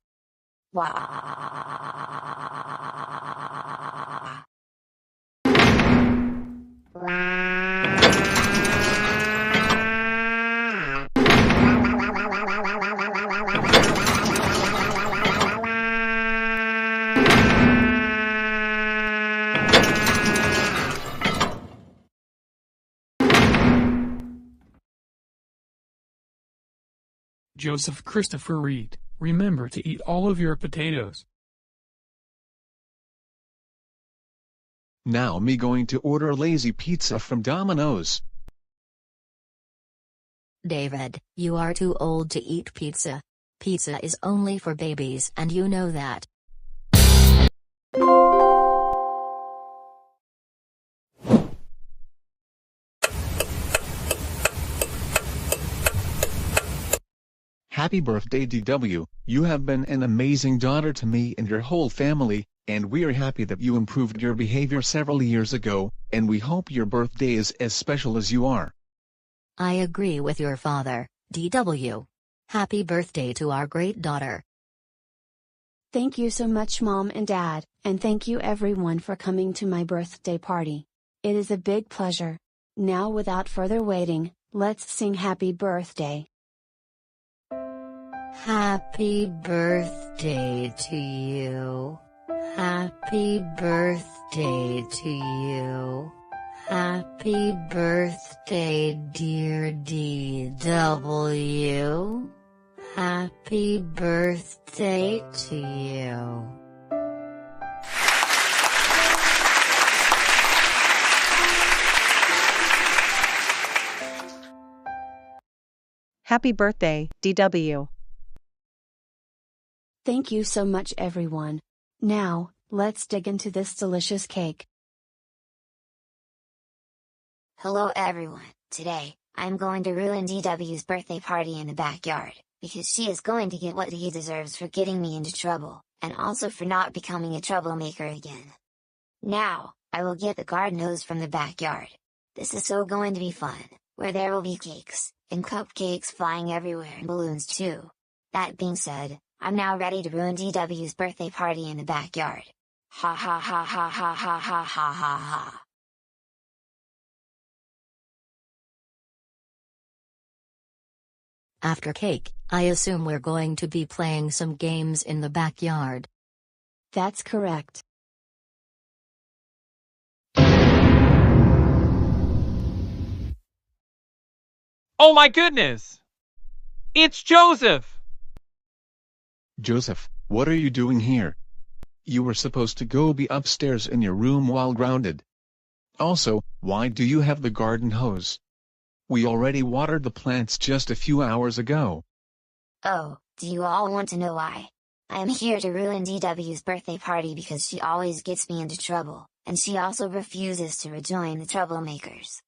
Joseph Christopher Reed, remember to eat all of your potatoes. Now me going to order lazy pizza from Domino's. David, you are too old to eat pizza. Pizza is only for babies and you know that. Happy birthday DW, you have been an amazing daughter to me and your whole family, and we are happy that you improved your behavior several years ago, and we hope your birthday is as special as you are. I agree with your father, DW. Happy birthday to our great daughter. Thank you so much, Mom and Dad, and thank you everyone for coming to my birthday party. It is a big pleasure. Now without further waiting, let's sing happy birthday. Happy birthday to you. Happy birthday to you. Happy birthday, dear DW. Happy birthday to you. Happy birthday, DW. Thank you so much, everyone. Now, let's dig into this delicious cake. Hello everyone, today, I'm going to ruin DW's birthday party in the backyard, because she is going to get what he deserves for getting me into trouble, and also for not becoming a troublemaker again. Now, I will get the garden hose from the backyard. This is so going to be fun, where there will be cakes, and cupcakes flying everywhere and balloons too. That being said, I'm now ready to ruin DW's birthday party in the backyard. Ha ha ha ha ha ha ha ha ha ha. After cake, I assume we're going to be playing some games in the backyard. That's correct. Oh my goodness! It's Joseph! Joseph, what are you doing here? You were supposed to go be upstairs in your room while grounded. Also, why do you have the garden hose? We already watered the plants just a few hours ago. Oh, do you all want to know why? I am here to ruin DW's birthday party because she always gets me into trouble, and she also refuses to rejoin the troublemakers.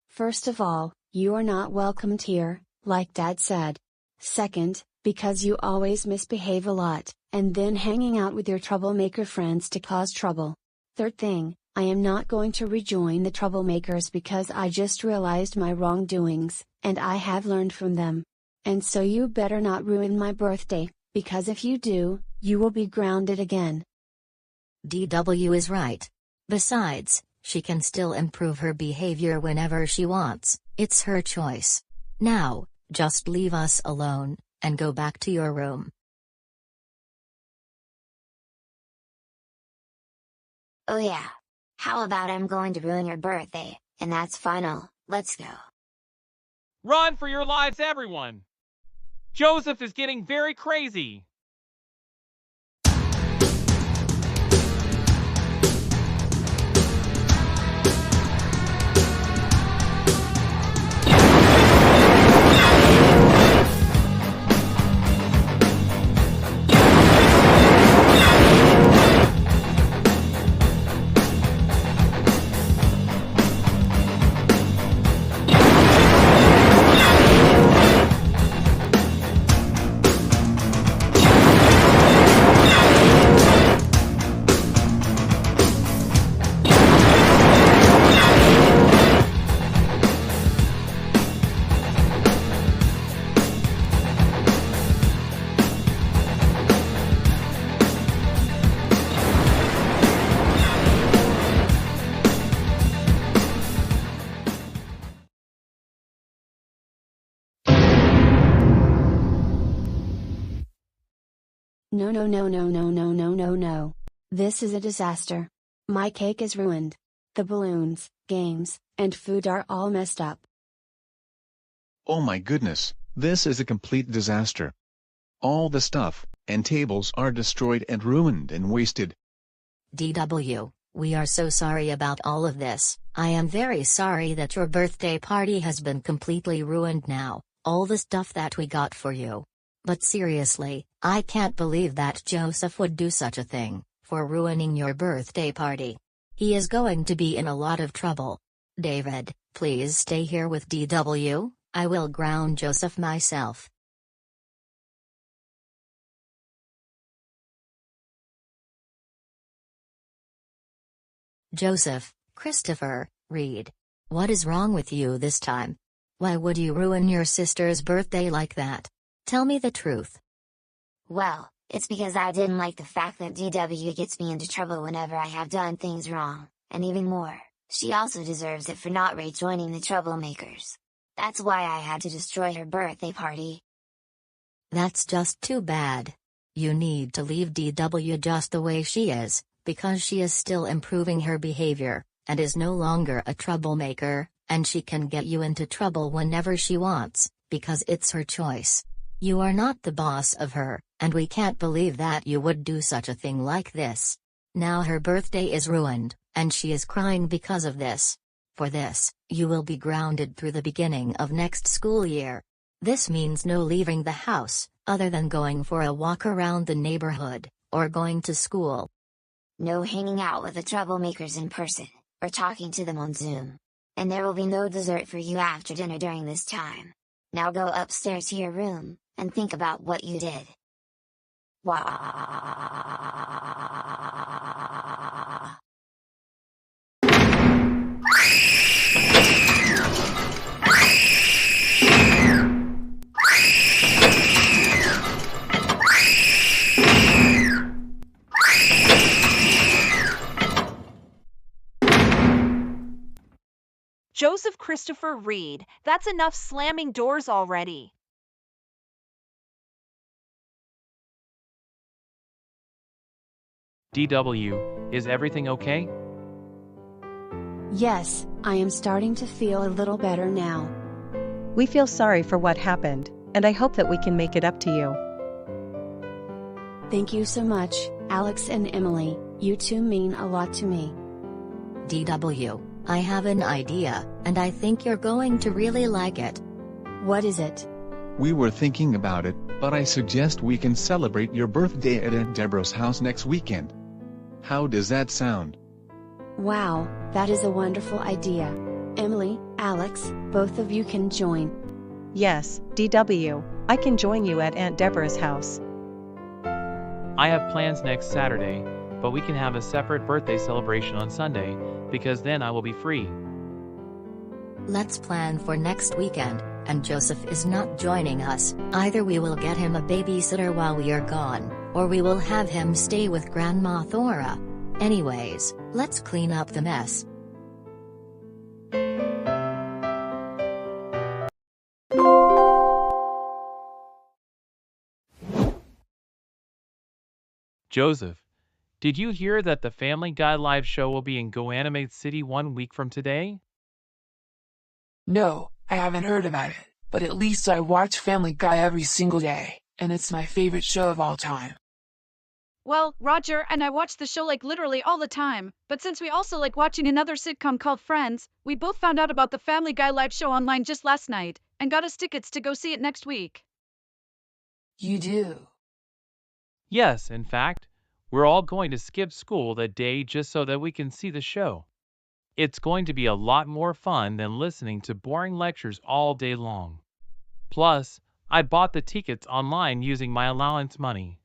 First of all, you are not welcomed here, like Dad said. Second, because you always misbehave a lot, and then hanging out with your troublemaker friends to cause trouble. Third thing, I am not going to rejoin the troublemakers because I just realized my wrongdoings, and I have learned from them. And so you better not ruin my birthday, because if you do, you will be grounded again. DW is right. Besides, she can still improve her behavior whenever she wants, it's her choice. Now, just leave us alone, and go back to your room. Oh yeah. How about I'm going to ruin your birthday, and that's final, let's go. Run for your lives, everyone! Joseph is getting very crazy! No no no no no no no no no. This is a disaster. My cake is ruined. The balloons, games, and food are all messed up. Oh my goodness, this is a complete disaster. All the stuff and tables are destroyed and ruined and wasted. DW, we are so sorry about all of this. I am very sorry that your birthday party has been completely ruined now, all the stuff that we got for you. But seriously, I can't believe that Joseph would do such a thing, for ruining your birthday party. He is going to be in a lot of trouble. David, please stay here with DW, I will ground Joseph myself. Joseph, Christopher, Reed. What is wrong with you this time? Why would you ruin your sister's birthday like that? Tell me the truth. Well, it's because I didn't like the fact that DW gets me into trouble whenever I have done things wrong, and even more, she also deserves it for not rejoining the troublemakers. That's why I had to destroy her birthday party. That's just too bad. You need to leave DW just the way she is, because she is still improving her behavior, and is no longer a troublemaker, and she can get you into trouble whenever she wants, because it's her choice. You are not the boss of her, and we can't believe that you would do such a thing like this. Now her birthday is ruined, and she is crying because of this. For this, you will be grounded through the beginning of next school year. This means no leaving the house, other than going for a walk around the neighborhood, or going to school. No hanging out with the troublemakers in person, or talking to them on Zoom. And there will be no dessert for you after dinner during this time. Now go upstairs to your room, and think about what you did. Wah. Joseph Christopher Reed, that's enough slamming doors already. DW, is everything okay? Yes, I am starting to feel a little better now. We feel sorry for what happened, and I hope that we can make it up to you. Thank you so much, Alex and Emily, you two mean a lot to me. DW, I have an idea, and I think you're going to really like it. What is it? We were thinking about it, but I suggest we can celebrate your birthday at Aunt Deborah's house next weekend. How does that sound? Wow, that is a wonderful idea. Emily, Alex, both of you can join. Yes, DW, I can join you at Aunt Deborah's house. I have plans next Saturday, but we can have a separate birthday celebration on Sunday, because then I will be free. Let's plan for next weekend, and Joseph is not joining us. Either we will get him a babysitter while we are gone, or we will have him stay with Grandma Thora. Anyways, let's clean up the mess. Joseph, did you hear that the Family Guy live show will be in GoAnimate City 1 week from today? No, I haven't heard about it, but at least I watch Family Guy every single day, and it's my favorite show of all time. Well, Roger and I watch the show like literally all the time, but since we also like watching another sitcom called Friends, we both found out about the Family Guy live show online just last night, and got us tickets to go see it next week. You do? Yes, in fact, we're all going to skip school that day just so that we can see the show. It's going to be a lot more fun than listening to boring lectures all day long. Plus, I bought the tickets online using my allowance money,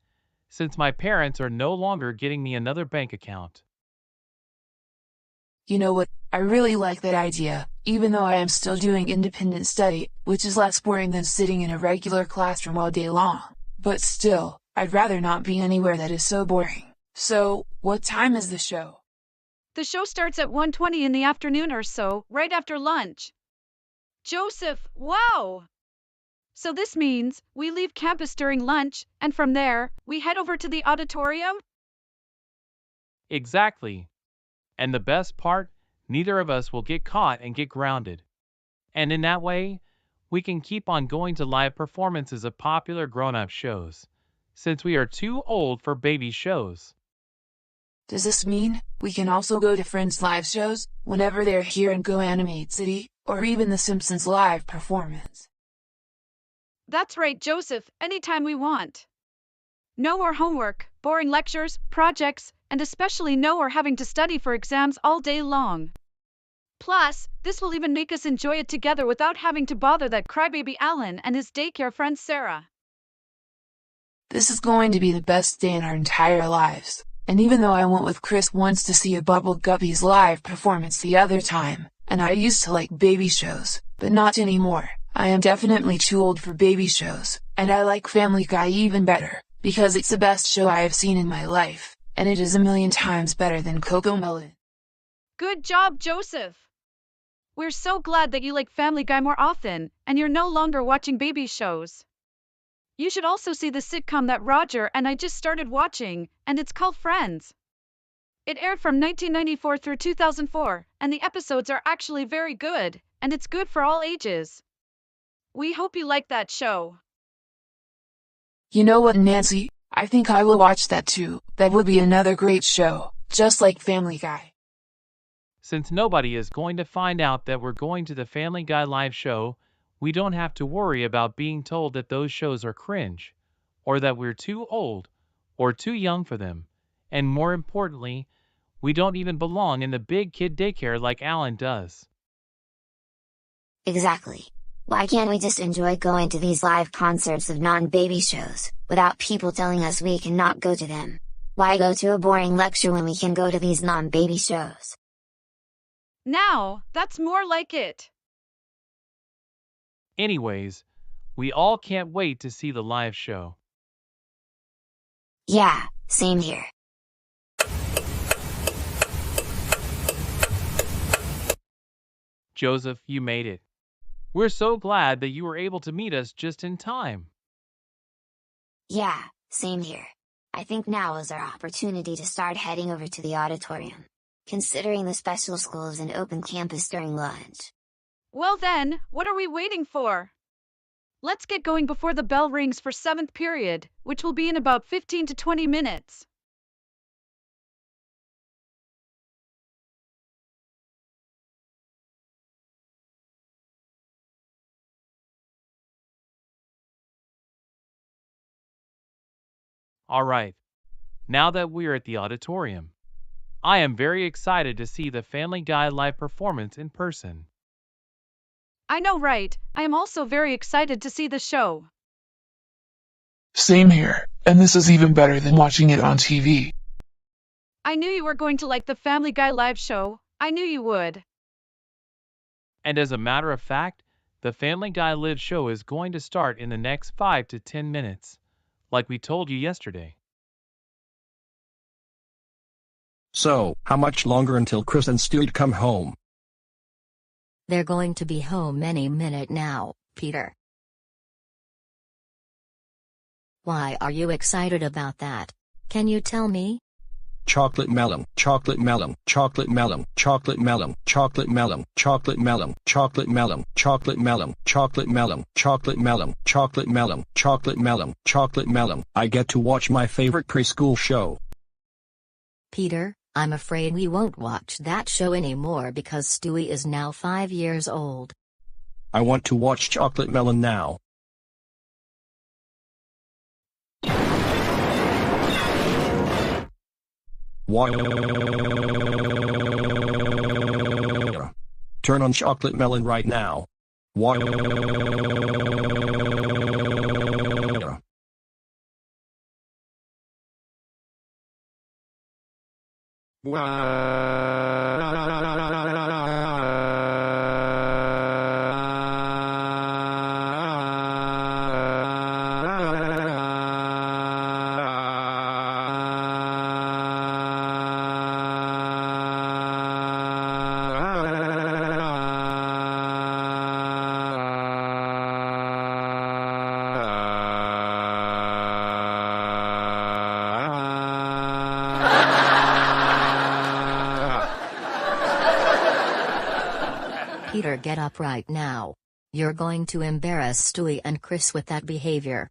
since my parents are no longer getting me another bank account. You know what, I really like that idea, even though I am still doing independent study, which is less boring than sitting in a regular classroom all day long. But still, I'd rather not be anywhere that is so boring. So, what time is the show? The show starts at 1:20 in the afternoon or so, right after lunch. Joseph, wow! So this means we leave campus during lunch, and from there, we head over to the auditorium? Exactly. And the best part, neither of us will get caught and get grounded. And in that way, we can keep on going to live performances of popular grown-up shows, since we are too old for baby shows. Does this mean we can also go to Friends live shows whenever they're here in GoAnimate City, or even The Simpsons live performance? That's right, Joseph, anytime we want. No more homework, boring lectures, projects, and especially no more having to study for exams all day long. Plus, this will even make us enjoy it together without having to bother that crybaby Alan and his daycare friend Sarah. This is going to be the best day in our entire lives. And even though I went with Chris once to see a Bubble Guppies live performance the other time, and I used to like baby shows, but not anymore, I am definitely too old for baby shows, and I like Family Guy even better, because it's the best show I have seen in my life, and it is 1,000,000 times better than CoComelon. Good job, Joseph! We're so glad that you like Family Guy more often, and you're no longer watching baby shows. You should also see the sitcom that Roger and I just started watching, and it's called Friends. It aired from 1994 through 2004, and the episodes are actually very good, and it's good for all ages. We hope you like that show. You know what, Nancy? I think I will watch that too. That would be another great show, just like Family Guy. Since nobody is going to find out that we're going to the Family Guy live show, we don't have to worry about being told that those shows are cringe, or that we're too old, or too young for them. And more importantly, we don't even belong in the big kid daycare like Alan does. Exactly. Why can't we just enjoy going to these live concerts of non-baby shows, without people telling us we cannot go to them? Why go to a boring lecture when we can go to these non-baby shows? Now, that's more like it. Anyways, we all can't wait to see the live show. Yeah, same here. Joseph, you made it. We're so glad that you were able to meet us just in time. Yeah, same here. I think now is our opportunity to start heading over to the auditorium, considering the special school is an open campus during lunch. Well then, what are we waiting for? Let's get going before the bell rings for 7th period, which will be in about 15 to 20 minutes. All right. Now that we're at the auditorium, I am very excited to see the Family Guy live performance in person. I know, right? I am also very excited to see the show. Same here, and this is even better than watching it on TV. I knew you were going to like the Family Guy live show. I knew you would. And as a matter of fact, the Family Guy live show is going to start in the next 5 to 10 minutes, like we told you yesterday. So, how much longer until Chris and Stewie come home? They're going to be home any minute now, Peter. Why are you excited about that? Can you tell me? Chocolate melon, chocolate melon, chocolate melon, chocolate melon, chocolate melon, chocolate melon, chocolate melon, chocolate melon, chocolate melon, chocolate melon, chocolate melon, chocolate melon, chocolate melon. I get to watch my favorite preschool show. Peter, I'm afraid we won't watch that show anymore because Stewie is now 5 years old. I want to watch Chocolate Melon now. Turn on Chocolate Melon right now. Peter, get up right now. You're going to embarrass Stewie and Chris with that behavior.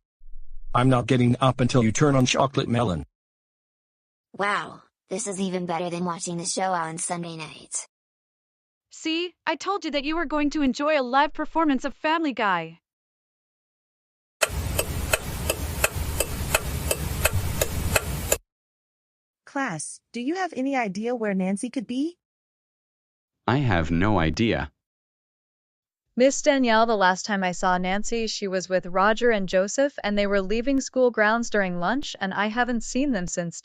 I'm not getting up until you turn on Chocolate Melon. Wow, this is even better than watching the show on Sunday nights. See, I told you that you were going to enjoy a live performance of Family Guy. Class, do you have any idea where Nancy could be? I have no idea. Miss Danielle, the last time I saw Nancy, she was with Roger and Joseph, and they were leaving school grounds during lunch, and I haven't seen them since.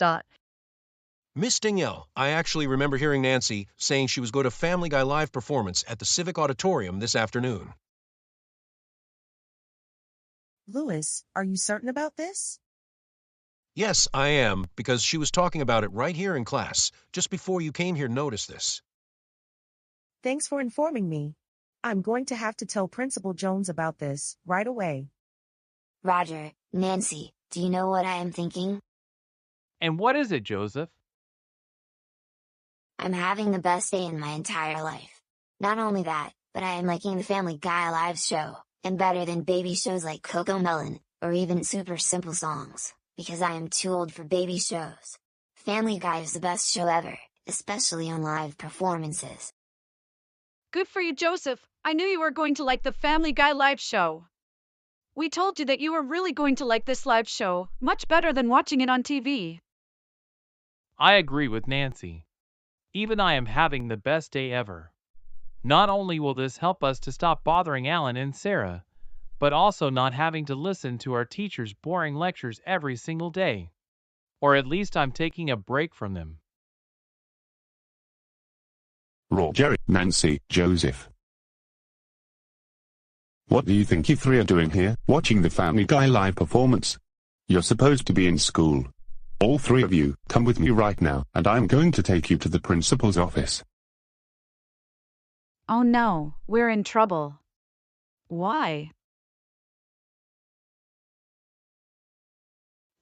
Miss Danielle, I actually remember hearing Nancy saying she was going to Family Guy live performance at the Civic Auditorium this afternoon. Louis, are you certain about this? Yes, I am, because she was talking about it right here in class, just before you came here to notice this. Thanks for informing me. I'm going to have to tell Principal Jones about this right away. Roger, Nancy, do you know what I am thinking? And what is it, Joseph? I'm having the best day in my entire life. Not only that, but I am liking the Family Guy live show, and better than baby shows like CoComelon, or even Super Simple Songs, because I am too old for baby shows. Family Guy is the best show ever, especially on live performances. Good for you, Joseph. I knew you were going to like the Family Guy live show. We told you that you were really going to like this live show, much better than watching it on TV. I agree with Nancy. Even I am having the best day ever. Not only will this help us to stop bothering Alan and Sarah, but also not having to listen to our teachers' boring lectures every single day. Or at least I'm taking a break from them. Roger, Nancy, Joseph. What do you think you three are doing here, watching the Family Guy live performance? You're supposed to be in school. All three of you, come with me right now, and I'm going to take you to the principal's office. Oh no, we're in trouble. Why?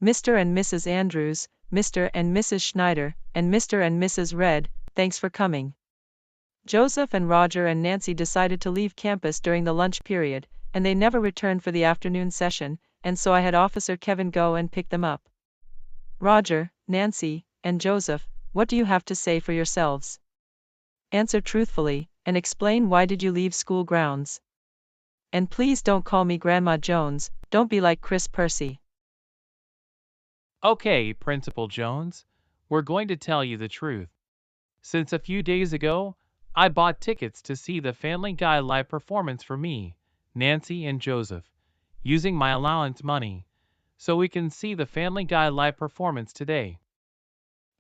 Mr. and Mrs. Andrews, Mr. and Mrs. Schneider, and Mr. and Mrs. Red, thanks for coming. Joseph and Roger and Nancy decided to leave campus during the lunch period, and they never returned for the afternoon session, and so I had Officer Kevin go and pick them up. Roger, Nancy, and Joseph, what do you have to say for yourselves? Answer truthfully, and explain why did you leave school grounds. And please don't call me Grandma Jones, don't be like Chris Percy. Okay, Principal Jones, we're going to tell you the truth. Since a few days ago, I bought tickets to see the Family Guy live performance for me, Nancy, and Joseph, using my allowance money, so we can see the Family Guy live performance today.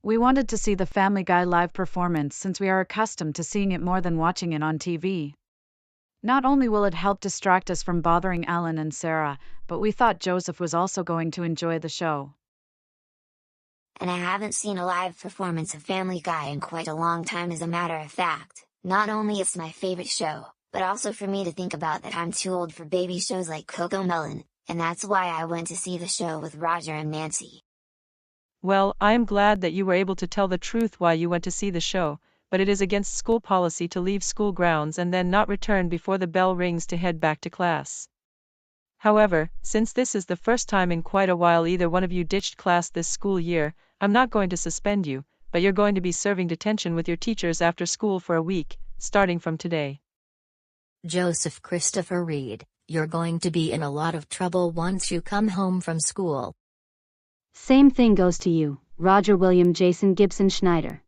We wanted to see the Family Guy live performance since we are accustomed to seeing it more than watching it on TV. Not only will it help distract us from bothering Alan and Sarah, but we thought Joseph was also going to enjoy the show. And I haven't seen a live performance of Family Guy in quite a long time, as a matter of fact. Not only it's my favorite show, but also for me to think about that I'm too old for baby shows like CoComelon, and that's why I went to see the show with Roger and Nancy. Well, I am glad that you were able to tell the truth why you went to see the show, but it is against school policy to leave school grounds and then not return before the bell rings to head back to class. However, since this is the first time in quite a while either one of you ditched class this school year, I'm not going to suspend you, but you're going to be serving detention with your teachers after school for a week, starting from today. Joseph Christopher Reed, you're going to be in a lot of trouble once you come home from school. Same thing goes to you, Roger William Jason Gibson Schneider.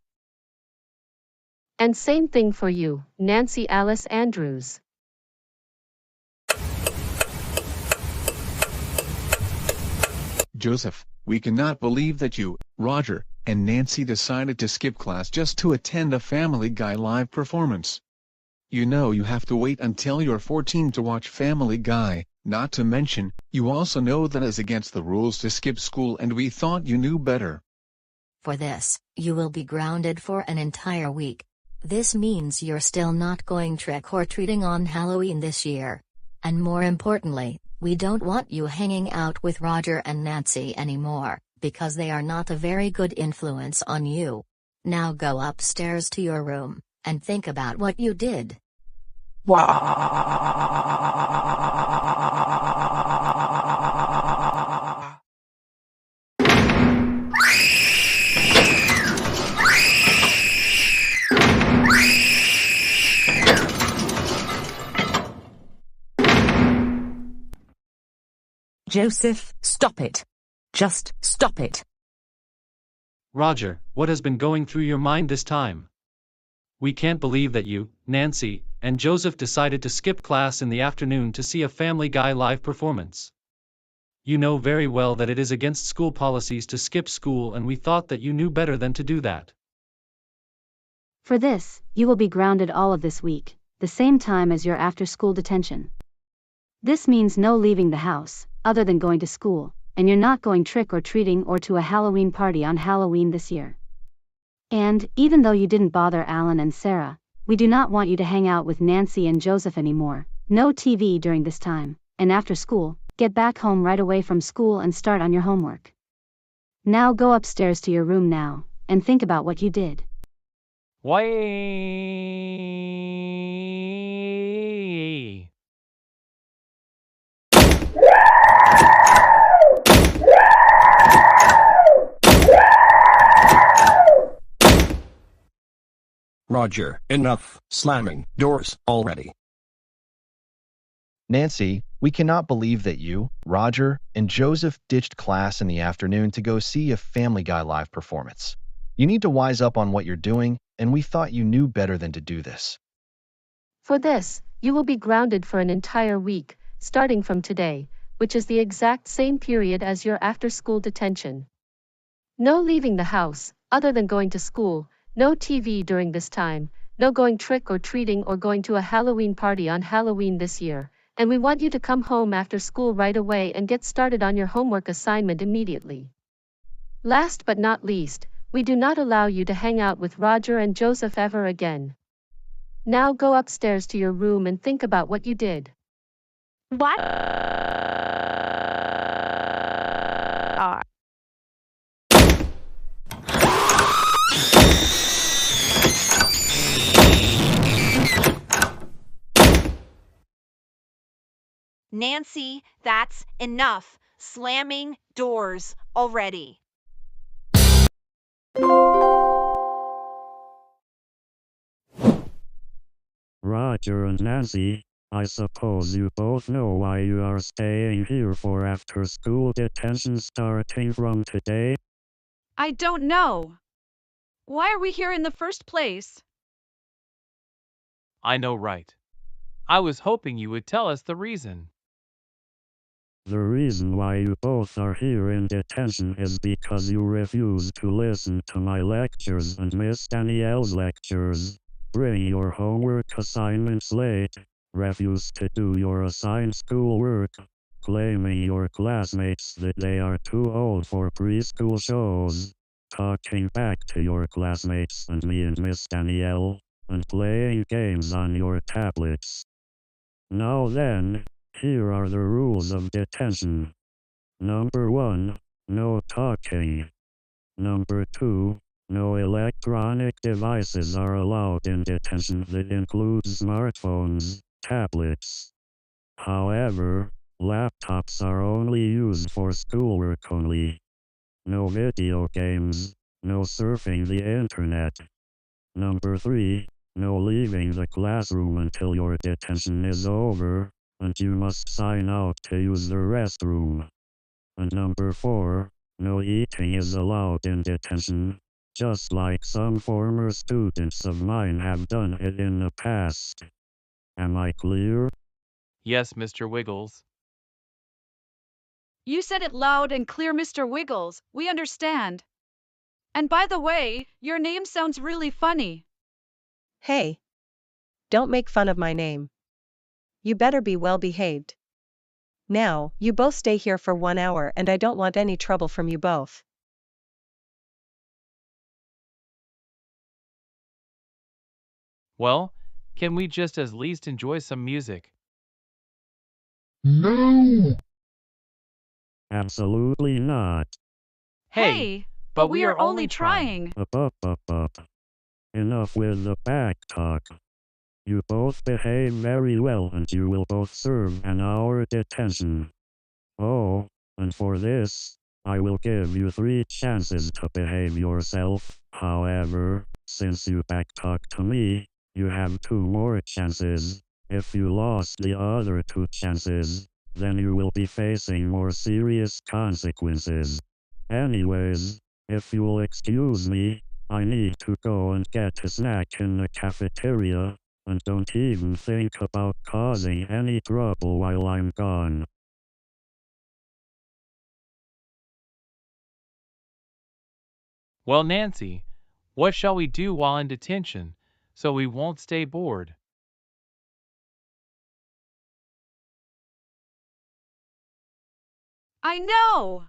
And same thing for you, Nancy Alice Andrews. Joseph, we cannot believe that you, Roger, and Nancy decided to skip class just to attend a Family Guy live performance. You know you have to wait until you're 14 to watch Family Guy, not to mention, you also know that is against the rules to skip school, and we thought you knew better. For this, you will be grounded for an entire week. This means you're still not going trick-or-treating on Halloween this year. And more importantly, we don't want you hanging out with Roger and Nancy anymore, because they are not a very good influence on you. Now go upstairs to your room, and think about what you did. Joseph, stop it. Just stop it. Roger, what has been going through your mind this time? We can't believe that you, Nancy, and Joseph decided to skip class in the afternoon to see a Family Guy live performance. You know very well that it is against school policies to skip school, and we thought that you knew better than to do that. For this, you will be grounded all of this week, the same time as your after-school detention. This means no leaving the house, other than going to school, and you're not going trick-or-treating or to a Halloween party on Halloween this year. And, even though you didn't bother Alan and Sarah, we do not want you to hang out with Nancy and Joseph anymore. No TV during this time, and after school, Get back home right away from school and start on your homework. Now go upstairs to your room now, and think about what you did. Why? Roger, enough slamming doors already. Nancy, we cannot believe that you, Roger, and Joseph ditched class in the afternoon to go see a Family Guy live performance. You need to wise up on what you're doing, and we thought you knew better than to do this. For this, you will be grounded for an entire week, starting from today, which is the exact same period as your after-school detention. No leaving the house, other than going to school, no TV during this time, no going trick-or-treating or going to a Halloween party on Halloween this year, and we want you to come home after school right away and get started on your homework assignment immediately. Last but not least, we do not allow you to hang out with Roger and Joseph ever again. Now go upstairs to your room and think about what you did. What? Nancy, that's enough slamming doors already. Roger and Nancy, I suppose you both know why you are staying here for after-school detention starting from today? I don't know. Why are we here in the first place? I know, right? I was hoping you would tell us the reason. The reason why you both are here in detention is because you refuse to listen to my lectures and Miss Danielle's lectures, bring your homework assignments late, refuse to do your assigned schoolwork, claiming your classmates that they are too old for preschool shows, talking back to your classmates and me and Miss Danielle, and playing games on your tablets. Now then, here are the rules of detention. Number 1, no talking. Number 2, no electronic devices are allowed in detention that includes smartphones, tablets. However, laptops are only used for schoolwork only. No video games, no surfing the internet. Number 3, no leaving the classroom until your detention is over, and you must sign out to use the restroom. And number 4, no eating is allowed in detention, just like some former students of mine have done it in the past. Am I clear? Yes, Mr. Wiggles. You said it loud and clear, Mr. Wiggles. We understand. And by the way, your name sounds really funny. Hey. Don't make fun of my name. You better be well behaved. Now, you both stay here for 1 hour and I don't want any trouble from you both. Well, can we just at least enjoy some music? No! Absolutely not. Hey, but we are only trying. Up. Enough with the back talk. You both behave very well and you will both serve an hour detention. Oh, and for this, I will give you 3 chances to behave yourself. However, since you backtalk to me, you have 2 more chances. If you lost the other 2 chances, then you will be facing more serious consequences. Anyways, if you'll excuse me, I need to go and get a snack in the cafeteria, and don't even think about causing any trouble while I'm gone. Well, Nancy, what shall we do while in detention, so we won't stay bored? I know!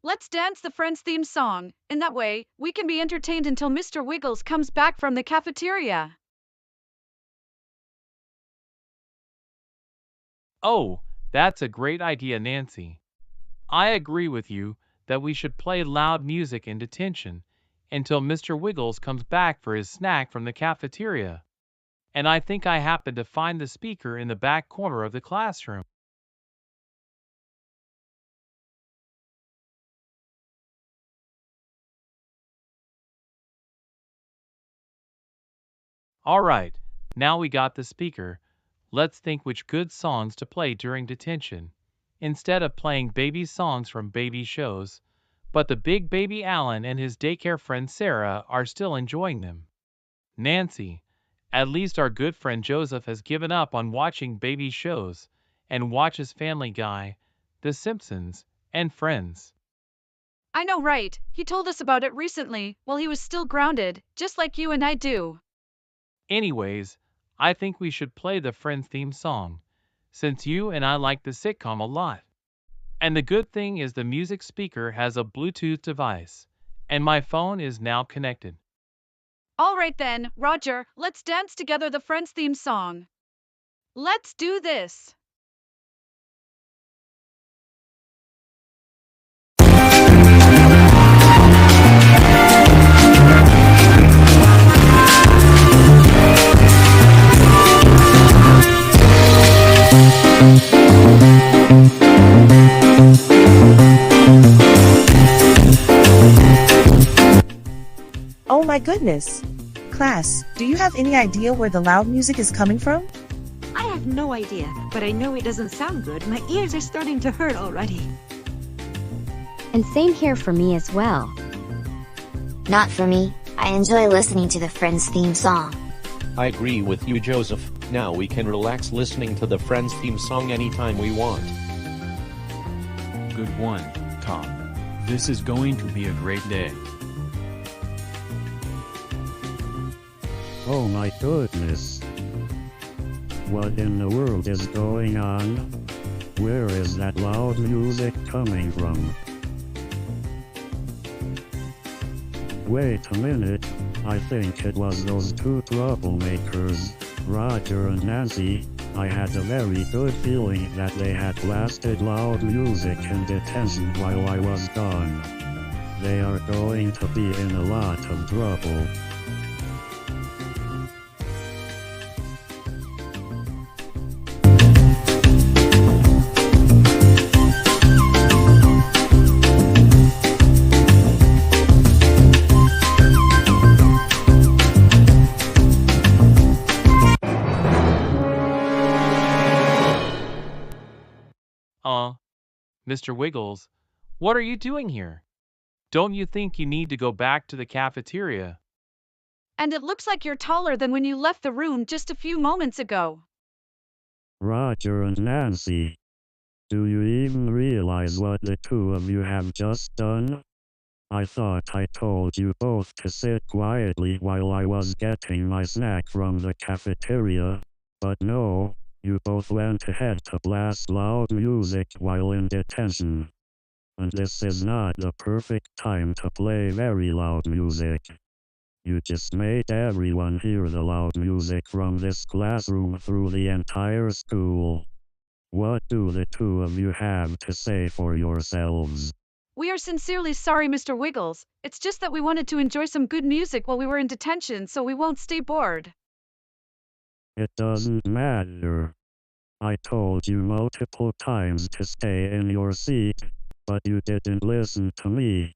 Let's dance the Friends theme song. In that way, we can be entertained until Mr. Wiggles comes back from the cafeteria. Oh, That's a great idea, Nancy. I agree with you that we should play loud music in detention until Mr. Wiggles comes back for his snack from the cafeteria. And I think I happened to find the speaker in the back corner of the classroom. All right, now we got the speaker. Let's think which good songs to play during detention, instead of playing baby songs from baby shows. But the big baby Alan and his daycare friend Sarah are still enjoying them. Nancy, at least our good friend Joseph has given up on watching baby shows and watches Family Guy, The Simpsons, and Friends. I know, right? He told us about it recently, while he was still grounded, just like you and I do. Anyways, I think we should play the Friends theme song, since you and I like the sitcom a lot. And the good thing is the music speaker has a Bluetooth device, and my phone is now connected. All right then, Roger, let's dance together the Friends theme song. Let's do this. Oh my goodness! Class, do you have any idea where the loud music is coming from? I have no idea, but I know it doesn't sound good. My ears are starting to hurt already. And same here for me as well. Not for me, I enjoy listening to the Friends theme song. I agree with you, Joseph. Now we can relax listening to the Friends theme song anytime we want. Good one, Tom. This is going to be a great day. Oh my goodness. What in the world is going on? Where is that loud music coming from? Wait a minute, I think it was those two troublemakers, Roger and Nancy. I had a very good feeling that they had blasted loud music in detention while I was gone. They are going to be in a lot of trouble. Mr. Wiggles, what are you doing here? Don't you think you need to go back to the cafeteria? And it looks like you're taller than when you left the room just a few moments ago. Roger and Nancy. Do you even realize what the two of you have just done? I thought I told you both to sit quietly while I was getting my snack from the cafeteria, but no, you both went ahead to blast loud music while in detention. And this is not the perfect time to play very loud music. You just made everyone hear the loud music from this classroom through the entire school. What do the two of you have to say for yourselves? We are sincerely sorry, Mr. Wiggles. It's just that we wanted to enjoy some good music while we were in detention so we won't stay bored. It doesn't matter. I told you multiple times to stay in your seat, but you didn't listen to me.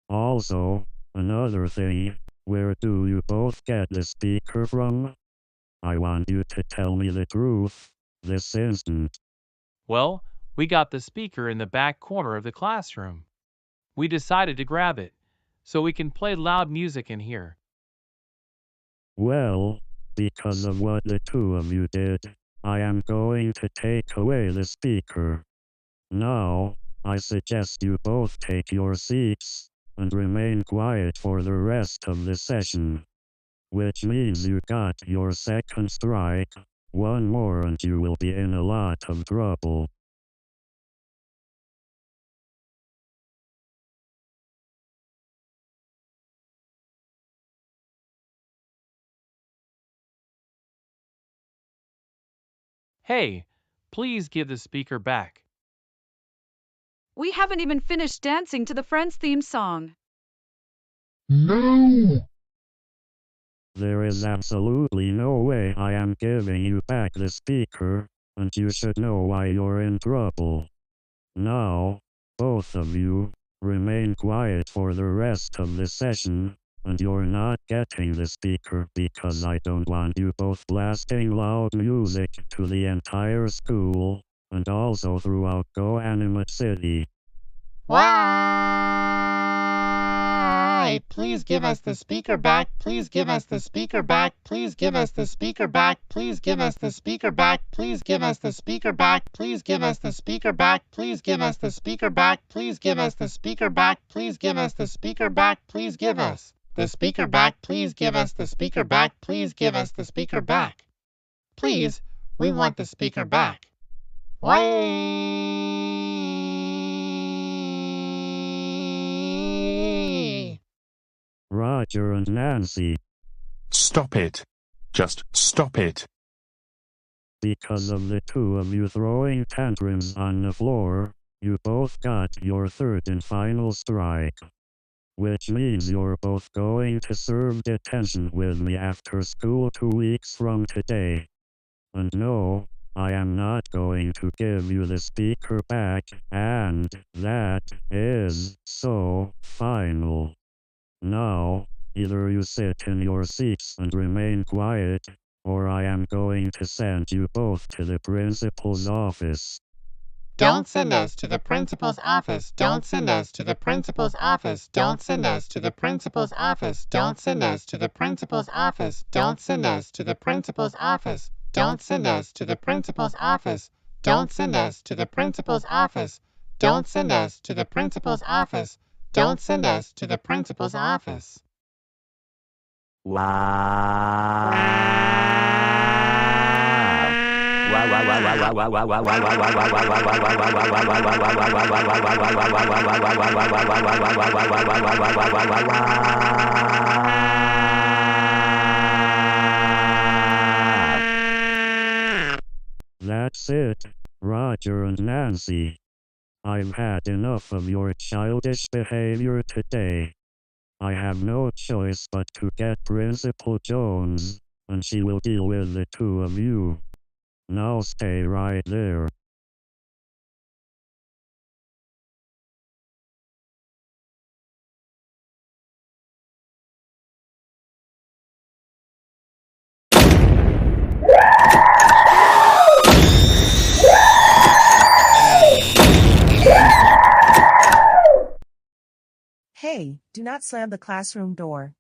Also, another thing, where do you both get the speaker from? I want you to tell me the truth, this instant. Well, we got the speaker in the back corner of the classroom. We decided to grab it, so we can play loud music in here. Well, because of what the two of you did, I am going to take away the speaker. Now, I suggest you both take your seats and remain quiet for the rest of the session. Which means you got your second strike. One more and you will be in a lot of trouble. Hey, Please give the speaker back. We haven't even finished dancing to the Friends theme song. No! There is absolutely no way I am giving you back the speaker, and you should know why you're in trouble. Now, both of you, remain quiet for the rest of the session, and you're not getting the speaker because I don't want you both blasting loud music to the entire school, and also throughout GoAnimate City. Why? Please give us the speaker back. Please give us the speaker back. Please give us the speaker back. Please give us the speaker back. Please give us the speaker back. Please give us the speaker back. Please give us the speaker back. Please give us the speaker back. Please give us the speaker back. Please give us the speaker back. Please give us the speaker back. Please give us the speaker back. Please, we want the speaker back. Why? Roger and Nancy. Stop it. Just stop it. Because of the two of you throwing tantrums on the floor, you both got your third and final strike. Which means you're both going to serve detention with me after school 2 weeks from today. And no, I am not going to give you the speaker back, and that is so final. Now, either you sit in your seats and remain quiet, or I am going to send you both to the principal's office. Don't send us to the principal's office. Don't send us to the principal's office. Don't send us to the principal's office. Don't send us to the principal's office. Don't send us to the principal's office. Don't send us to the principal's office. Don't send us to the principal's office. Don't send us to the principal's office. Don't send us to the principal's office. That's it, Roger and Nancy. I've had enough of your childish behavior today. I have no choice but to get Principal Jones, and she will deal with the two of you. Now stay right there. Hey, do not slam the classroom door.